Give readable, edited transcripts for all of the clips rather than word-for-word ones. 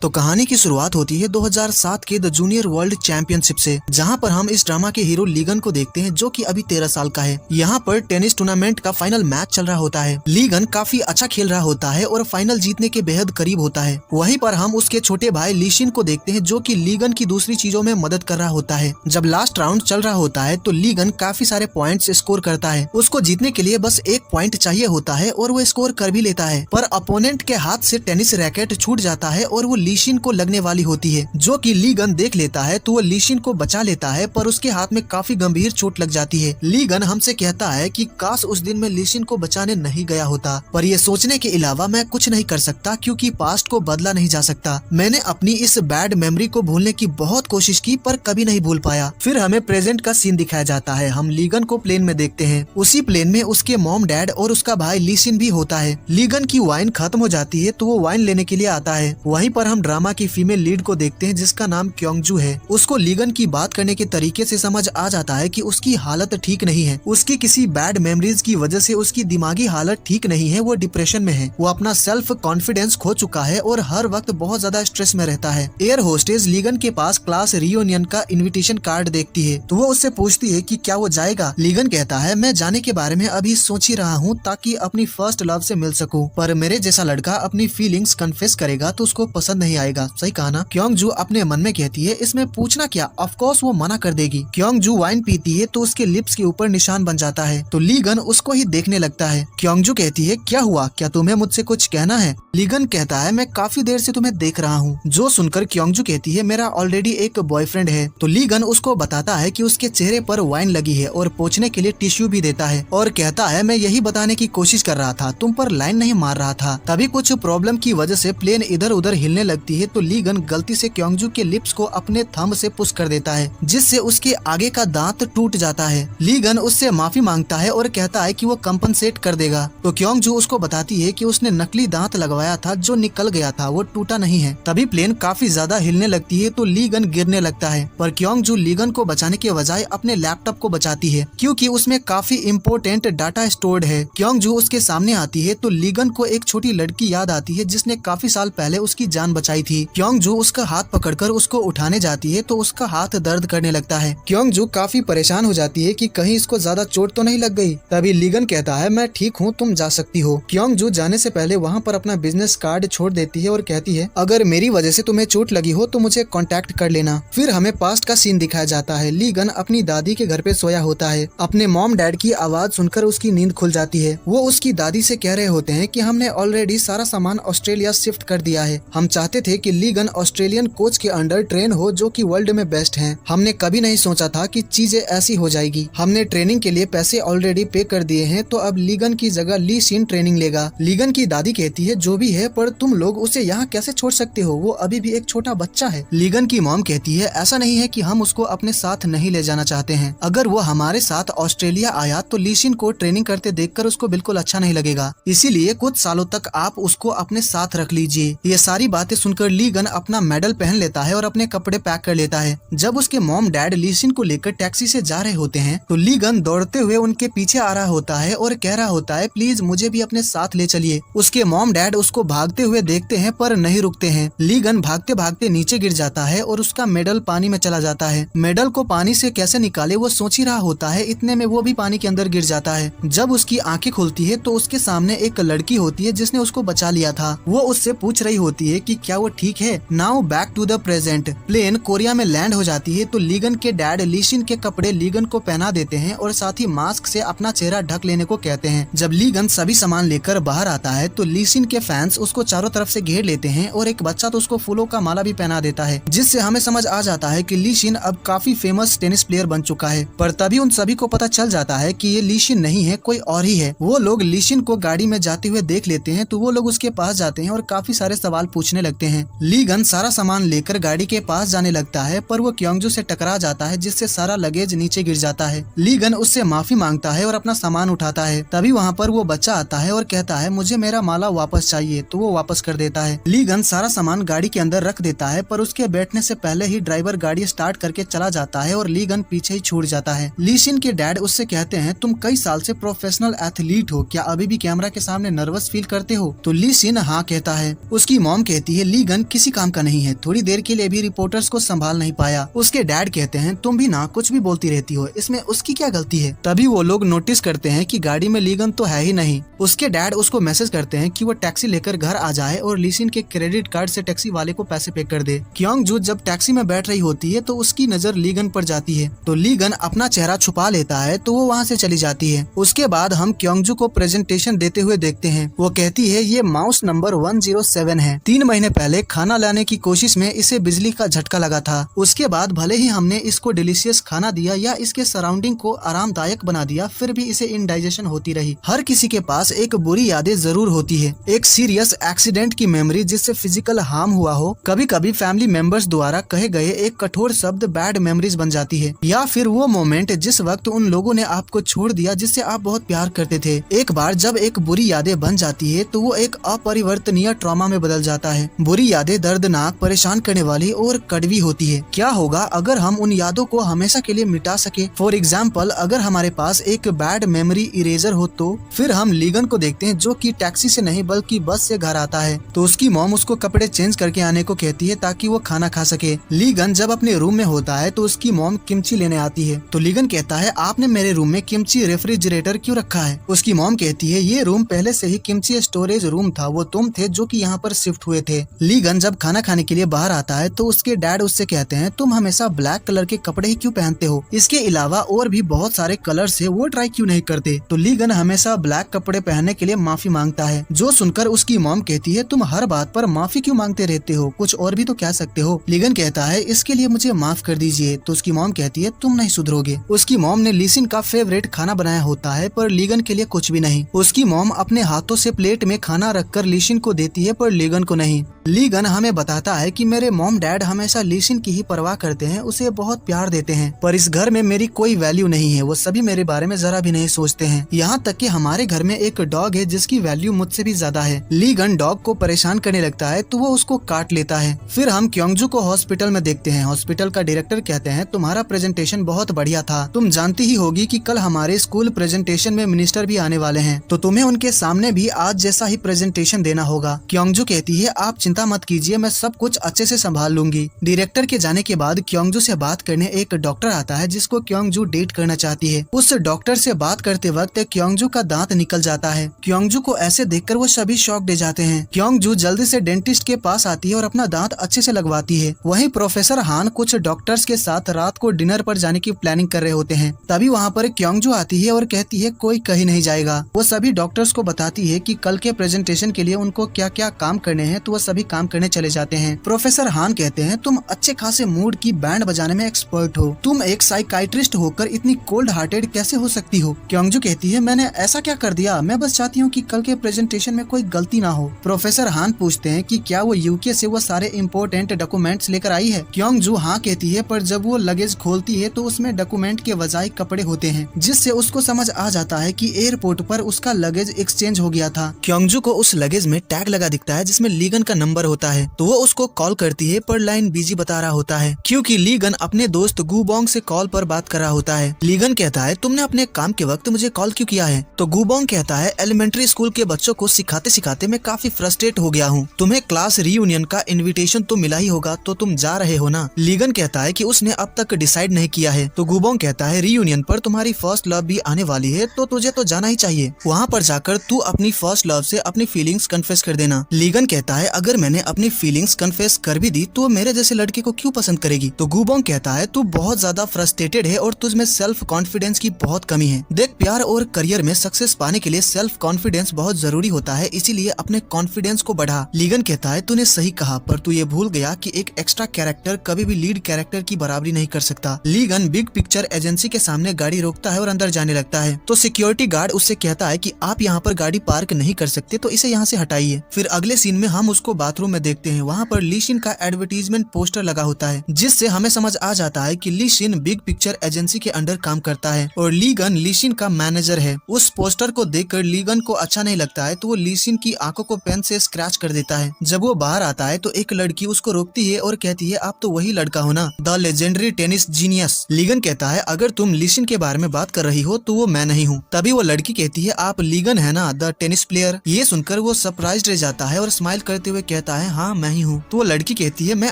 तो कहानी की शुरुआत होती है 2007 के द जूनियर वर्ल्ड चैंपियनशिप से, जहां पर हम इस ड्रामा के हीरो लीगन को देखते हैं जो कि अभी 13 साल का है। यहाँ पर टेनिस टूर्नामेंट का फाइनल मैच चल रहा होता है। लीगन काफी अच्छा खेल रहा होता है और फाइनल जीतने के बेहद करीब होता है। वहीं पर हम उसके छोटे भाई लीशिन को देखते हैं जो कि लीगन की दूसरी चीजों में मदद कर रहा होता है। जब लास्ट राउंड चल रहा होता है तो लीगन काफी सारे पॉइंट्स स्कोर करता है। उसको जीतने के लिए बस एक पॉइंट चाहिए होता है और वो स्कोर कर भी लेता है, पर अपोनेंट के हाथ से टेनिस रैकेट छूट जाता है और वो लीशिन को लगने वाली होती है, जो कि लीगन देख लेता है तो वो लीशिन को बचा लेता है, पर उसके हाथ में काफी गंभीर चोट लग जाती है। लीगन हमसे कहता है कि काश उस दिन मैं लीशिन को बचाने नहीं गया होता, पर ये सोचने के अलावा मैं कुछ नहीं कर सकता क्योंकि पास्ट को बदला नहीं जा सकता। मैंने अपनी इस बैड मेमोरी को भूलने की बहुत कोशिश की पर कभी नहीं भूल पाया। फिर हमें प्रेजेंट का सीन दिखाया जाता है। हम लीगन को प्लेन में देखते हैं। उसी प्लेन में उसके मॉम डैड और उसका भाई लीशिन भी होता है। लीगन की वाइन खत्म हो जाती है तो वो वाइन लेने के लिए आता है। वहीं पर हम ड्रामा की फीमेल लीड को देखते हैं जिसका नाम क्योंगजू है। उसको लीगन की बात करने के तरीके से समझ आ जाता है कि उसकी हालत ठीक नहीं है। उसकी किसी बैड मेमोरीज की वजह से उसकी दिमागी हालत ठीक नहीं है, वो डिप्रेशन में है। वो अपना सेल्फ कॉन्फिडेंस खो चुका है और हर वक्त बहुत ज्यादा स्ट्रेस में रहता है। एयर होस्टेस लीगन के पास क्लास रियूनियन का इन्विटेशन कार्ड देखती है तो वो उससे पूछती है कि क्या वो जाएगा। लीगन कहता है मैं जाने के बारे में अभी सोच ही रहा हूँ ताकि अपनी फर्स्ट लव से मिल सकूं, पर मेरे जैसा लड़का अपनी फीलिंग्स कन्फेस करेगा तो उसको पसंद नहीं आएगा। सही कहा ना? क्योंगजू अपने मन में कहती है इसमें पूछना क्या, ऑफ कोर्स वो मना कर देगी। क्योंगजू वाइन पीती है तो उसके लिप्स के ऊपर निशान बन जाता है तो लीगन उसको ही देखने लगता है। क्योंगजू कहती है क्या हुआ, क्या तुम्हें मुझसे कुछ कहना है? लीगन कहता है मैं काफी देर से तुम्हें देख रहा हूँ। जो सुनकर क्योंगजू कहती है मेरा ऑलरेडी एक बॉयफ्रेंड है। तो लीगन उसको बताता है कि उसके चेहरे पर वाइन लगी है और पोंछने के लिए टिश्यू भी देता है और कहता है मैं यही बताने की कोशिश कर रहा था, तुम पर लाइन नहीं मार रहा था। तभी कुछ प्रॉब्लम की वजह से प्लेन इधर उधर हिलने लगती है तो लीगन गलती से क्योंगजू के लिप्स को अपने थंब से पुश कर देता है जिससे उसके आगे का दांत टूट जाता है। लीगन उससे माफी मांगता है और कहता है कि वो कंपनसेट कर देगा। तो क्योंगजू उसको बताती है कि उसने नकली दांत लगवाया था जो निकल गया था, वो टूटा नहीं है। तभी प्लेन काफी ज्यादा हिलने लगती है तो लीगन गिरने लगता है, पर क्योंगजू लीगन को बचाने के बजाय अपने लैपटॉप को बचाती है क्योंकि उसमें काफी इम्पोर्टेंट डाटा स्टोर्ड है। क्योंगजू उसके सामने आती है तो लीगन को एक छोटी लड़की याद आती है जिसने काफी साल पहले उसकी जान बचाई थी। क्योंगजू उसका हाथ पकड़कर उसको उठाने जाती है तो उसका हाथ दर्द करने लगता है। क्योंगजू काफी परेशान हो जाती है कि कहीं इसको ज्यादा चोट तो नहीं लग गई। तभी लीगन कहता है मैं ठीक हूँ, तुम जा सकती हो। क्योंगजू जाने से पहले वहाँ पर अपना बिजनेस कार्ड छोड़ देती है और कहती है अगर मेरी वजह से तुम्हें चोट लगी हो तो मुझे कांटेक्ट कर लेना। फिर हमें पास्ट का सीन दिखाया जाता है। लीगन अपनी दादी के घर पे सोया होता है। अपने मॉम डैड की आवाज सुनकर उसकी नींद खुल जाती है। वो उसकी दादी से कह रहे होते हैं कि हमने ऑलरेडी सारा सामान ऑस्ट्रेलिया शिफ्ट कर दिया है। हम चाहते थे कि लीगन ऑस्ट्रेलियन कोच के अंडर ट्रेन हो जो कि वर्ल्ड में बेस्ट हैं। हमने कभी नहीं सोचा था कि चीजें ऐसी हो जाएगी। हमने ट्रेनिंग के लिए पैसे ऑलरेडी पे कर दिए हैं तो अब लीगन की जगह लीशिन ट्रेनिंग लेगा। लीगन की दादी कहती है जो भी है पर तुम लोग उसे यहाँ कैसे छोड़ सकते हो, वो अभी भी एक छोटा बच्चा है। लीगन की मॉम कहती है ऐसा नहीं है कि हम उसको अपने साथ नहीं ले जाना चाहते हैं। अगर वो हमारे साथ ऑस्ट्रेलिया आया तो लीशिन को ट्रेनिंग करते देखकर उसको बिल्कुल अच्छा नहीं लगेगा, इसीलिए कुछ सालों तक आप उसको अपने साथ रख लीजिए। ये सारी बातें सुनकर लीगन अपना मेडल पहन लेता है और अपने कपड़े पैक कर लेता है। जब उसके मॉम डैड लीशिन को लेकर टैक्सी से जा रहे होते हैं तो लीगन दौड़ते हुए उनके पीछे आ रहा होता है और कह रहा होता है प्लीज मुझे भी अपने साथ ले चलिए। उसके मॉम डैड उसको भागते हुए देखते हैं पर नहीं रुकते हैं। लीगन भागते भागते नीचे गिर जाता है और उसका मेडल पानी में चला जाता है। मेडल को पानी से कैसे निकाले वो सोच ही रहा होता है, इतने में वो भी पानी के अंदर गिर जाता है। जब उसकी आंखें खुलती है तो उसके सामने एक लड़की होती है जिसने उसको बचा लिया था। वो उससे पूछ रही होती है कि क्या वो ठीक है। Now back to the present. Plane Korea में लैंड हो जाती है तो लीगन के डैड लीशिन के कपड़े लीगन को पहना देते हैं और साथ ही मास्क से अपना चेहरा ढक लेने को कहते हैं। जब लीगन सभी सामान लेकर बाहर आता है तो लीशिन के फैंस उसको चारों तरफ से घेर लेते हैं और एक बच्चा तो उसको फूलों का माला भी पहना देता है, जिससे हमें समझ आ जाता है कि लीशिन अब काफी फेमस टेनिस प्लेयर बन चुका है। पर तभी उन सभी को पता चल जाता है कि ये लीशिन नहीं है, कोई और ही है। वो लोग लीशिन को गाड़ी में जाते हुए देख लेते हैं तो वो लोग उसके पास जाते हैं और काफी सारे सवाल पूछने लगते हैं। लीगन सारा सामान लेकर गाड़ी के पास जाने लगता है पर वो क्योंगजू से टकरा जाता है जिससे सारा लगेज नीचे गिर जाता है। लीगन उससे माफी मांगता है और अपना सामान उठाता है। तभी वहाँ पर वो बच्चा आता है और कहता है मुझे मेरा माला वापस चाहिए, तो वो वापस कर देता है। लीगन सारा सामान गाड़ी के अंदर रख देता है पर उसके बैठने से पहले ही ड्राइवर गाड़ी स्टार्ट करके चला जाता है और लीगन पीछे ही छूट जाता है। लीशिन के डैड उससे कहते हैं तुम कई साल से प्रोफेशनल एथलीट हो, क्या अभी भी कैमरा के सामने नर्वस फील करते हो? तो लीशिन हाँ कहता है। उसकी मॉम कहती है लीगन किसी काम का नहीं है, थोड़ी देर के लिए भी रिपोर्टर्स को संभाल नहीं पाया। उसके डैड कहते हैं तुम भी ना कुछ भी बोलती रहती हो, इसमें उसकी क्या गलती है। तभी वो लोग नोटिस करते हैं कि गाड़ी में लीगन तो है ही नहीं। उसके डैड उसको मैसेज करते हैं कि वो टैक्सी लेकर घर आ जाए और लीसिन के क्रेडिट कार्ड से टैक्सी वाले को पैसे पे कर दे। क्योंग जू जब टैक्सी में बैठ रही होती है तो उसकी नजर लीगन पर जाती है, तो लीगन अपना चेहरा छुपा लेता है तो वो वहाँ से चली जाती है। उसके बाद हम क्योंगजू को प्रेजेंटेशन देते हुए देखते हैं। वो कहती है ये माउस नंबर 107 है। 3 महीने पहले खाना लाने की कोशिश में इसे बिजली का झटका लगा था। उसके बाद भले ही हमने इसको डिलीशियस खाना दिया या इसके सराउंडिंग को आरामदायक बना दिया, फिर भी इसे इंडाइजेशन होती रही। हर किसी के पास एक बुरी यादें जरूर होती है, एक सीरियस एक्सीडेंट की मेमोरी जिससे फिजिकल हार्म हुआ हो। कभी कभी फैमिली मेंबर्स द्वारा कहे गए एक कठोर शब्द बैड मेमोरीज बन जाती है, या फिर वो मोमेंट जिस वक्त उन लोगों ने आपको छोड़ दिया जिससे आप बहुत प्यार करते थे। एक बार जब एक बुरी यादें बन जाती है तो वो एक अपरिवर्तनीय ट्रॉमा में बदल जाता है। बुरी यादें दर्दनाक, परेशान करने वाली और कड़वी होती है। क्या होगा अगर हम उन यादों को हमेशा के लिए मिटा सके। फॉर एग्जाम्पल, अगर हमारे पास एक बैड मेमोरी इरेजर हो तो फिर हम लीगन को देखते हैं जो कि टैक्सी से नहीं बल्कि बस से घर आता है। तो उसकी मॉम उसको कपड़े चेंज करके आने को कहती है ताकि वो खाना खा सके। लीगन जब अपने रूम में होता है तो उसकी मॉम किमची लेने आती है, तो लीगन कहता है आपने मेरे रूम में किमची रेफ्रिजरेटर क्यों रखा है। उसकी मॉम कहती है ये रूम पहले से ही किमची स्टोरेज रूम था, वो तुम थे जो कि यहाँ पर शिफ्ट हुए थे। लीगन जब खाना खाने के लिए बाहर आता है तो उसके डैड उससे कहते हैं तुम हमेशा ब्लैक कलर के कपड़े ही क्यों पहनते हो, इसके अलावा और भी बहुत सारे कलर्स है वो ट्राई क्यों नहीं करते। तो लीगन हमेशा ब्लैक कपड़े पहनने के लिए माफी मांगता है, जो सुनकर उसकी मॉम कहती है तुम हर बात पर माफी क्यों मांगते रहते हो, कुछ और भी तो कह सकते हो। लीगन कहता है इसके लिए मुझे माफ कर दीजिए। तो उसकी मॉम कहती है तुम नहीं सुधरोगे। उसकी मॉम ने लीसिन का फेवरेट खाना बनाया होता है पर लीगन के लिए कुछ भी नहीं। उसकी मॉम अपने हाथों से प्लेट में खाना रखकर लीसिन को देती है पर लीगन को नहीं। लीगन हमें बताता है कि मेरे मॉम डैड हमेशा लीसिन की ही परवाह करते हैं, उसे बहुत प्यार देते हैं, पर इस घर में मेरी कोई वैल्यू नहीं है, वो सभी मेरे बारे में जरा भी नहीं सोचते हैं। यहाँ तक कि हमारे घर में एक डॉग है जिसकी वैल्यू मुझसे भी ज्यादा है। लीगन डॉग को परेशान करने लगता है तो वो उसको काट लेता है। फिर हम क्योंगजू को हॉस्पिटल में देखते हैं। हॉस्पिटल का डायरेक्टर कहते हैं तुम्हारा प्रेजेंटेशन बहुत बढ़िया था, तुम जानती ही होगी कि कल हमारे स्कूल प्रेजेंटेशन में मिनिस्टर भी आने वाले हैं, तो तुम्हें उनके सामने भी आज जैसा ही प्रेजेंटेशन देना होगा। क्योंगजू कहती है आप चिंता मत कीजिए, मैं सब कुछ अच्छे से संभाल लूंगी। डायरेक्टर के जाने के बाद क्योंगजू से बात करने एक डॉक्टर आता है जिसको क्योंगजू डेट करना चाहती है। उस डॉक्टर से बात करते वक्त क्योंगजू का दांत निकल जाता है। क्योंगजू को ऐसे देखकर वो सभी शॉक दे जाते हैं। क्योंगजू जल्दी से डेंटिस्ट के पास आती है और अपना दांत अच्छे से लगवाती है। वहीं प्रोफेसर हान कुछ डॉक्टर्स के साथ रात को डिनर पर जाने की प्लानिंग कर रहे होते हैं। तभी वहाँ पर क्योंगजू आती है और कहती है कोई कहीं नहीं जाएगा। वो सभी डॉक्टर्स को बताती है कि कल के प्रेजेंटेशन के लिए उनको क्या क्या काम करने हैं, तो वो सभी काम करने चले जाते हैं। प्रोफेसर हान कहते हैं तुम अच्छे खासे मूड की बैंड बजाने में एक्सपर्ट हो, तुम एक साइकाइट्रिस्ट होकर इतनी कोल्ड हार्टेड कैसे हो सकती हो। क्योंगजू कहती है मैंने ऐसा क्या कर दिया, मैं बस चाहती हूँ कि कल के प्रेजेंटेशन में कोई गलती ना हो। प्रोफेसर हान पूछते हैं कि क्या वो यूके से वो सारे इम्पोर्टेंट डॉक्यूमेंट्स लेकर आई है। क्योंगजू हाँ कहती है, पर जब वो लगेज खोलती है तो उसमें डॉक्यूमेंट के बजाय कपड़े होते हैं, जिससे उसको समझ आ जाता है कि एयरपोर्ट पर उसका लगेज एक्सचेंज हो गया था। क्योंगजू को उस लगेज में टैग लगा दिखता है जिसमें लीगन का नंबर होता है, तो वो उसको कॉल करती है पर लाइन बिजी बता रहा होता है क्योंकि लीगन अपने दोस्त गूबोंग से कॉल पर बात कर रहा होता है। लीगन कहता है तुमने अपने काम के वक्त मुझे कॉल क्यों किया है। तो गूबोंग कहता है एलिमेंट्री स्कूल के बच्चों को सिखाते सिखाते मैं काफी फ्रस्ट्रेट हो गया हूँ, तुम्हें क्लास रीयूनियन का इन्विटेशन तो मिला ही होगा, तो तुम जा रहे हो ना। लीगन कहता है कि उसने अब तक डिसाइड नहीं किया है। तो गूबोंग कहता है रीयूनियन पर तुम्हारी फर्स्ट लव भी आने वाली है, तो तुझे तो जाना ही चाहिए, वहाँ पर जाकर तू अपनी फर्स्ट लव से अपनी फीलिंग्स कन्फेस कर देना। लीगन कहता है अगर मैंने अपनी फीलिंग्स कन्फेस कर भी दी तो मेरे जैसे लड़के को क्यों पसंद करेगी। तो गूबोंग कहता है तू बहुत ज्यादा फ्रस्ट्रेटेड है और तुझमें सेल्फ कॉन्फिडेंस की बहुत कमी है। देख प्यार और करियर में सक्सेस पाने के लिए सेल्फ कॉन्फिडेंस बहुत जरूरी होता है, इसीलिए अपने कॉन्फिडेंस को बढ़ा। लीगन कहता है तूने सही कहा, पर तू ये भूल गया कि एक एक्स्ट्रा कैरेक्टर कभी भी लीड कैरेक्टर की बराबरी नहीं कर सकता। लीगन बिग पिक्चर एजेंसी के सामने गाड़ी रोकता है और अंदर जाने लगता है, तो सिक्योरिटी गार्ड उससे कहता है कि आप यहाँ पर गाड़ी पार्क नहीं कर सकते, तो इसे यहाँ से हटाइए। फिर अगले सीन में हम उसको बाथरूम में देखते हैं। वहाँ पर लीशिन का एडवर्टीजमेंट पोस्टर लगा होता है, जिससे हमें समझ आ जाता है कि लीशिन बिग पिक्चर एजेंसी के अंडर काम करता है और लीगन लीशिन का मैनेजर है। उस पोस्टर को देखकर लीगन को अच्छा नहीं लगता है, तो वो लीशिन की आंखों को पेन से स्क्रैच कर देता है। जब वो बाहर आता है तो एक लड़की उसको रोकती है और कहती है आप तो वही लड़का हो ना, the legendary tennis genius. Ligand कहता है अगर तुम लीशिन के बारे में बात कर रही हो तो वो मैं नहीं हूँ। तभी वो लड़की कहती है आप लीगन है ना, द टेनिस प्लेयर। ये सुनकर वो सरप्राइज्ड रह जाता है और स्माइल करते हुए कहता कहता है हाँ मैं ही हूँ। तो वो लड़की कहती है मैं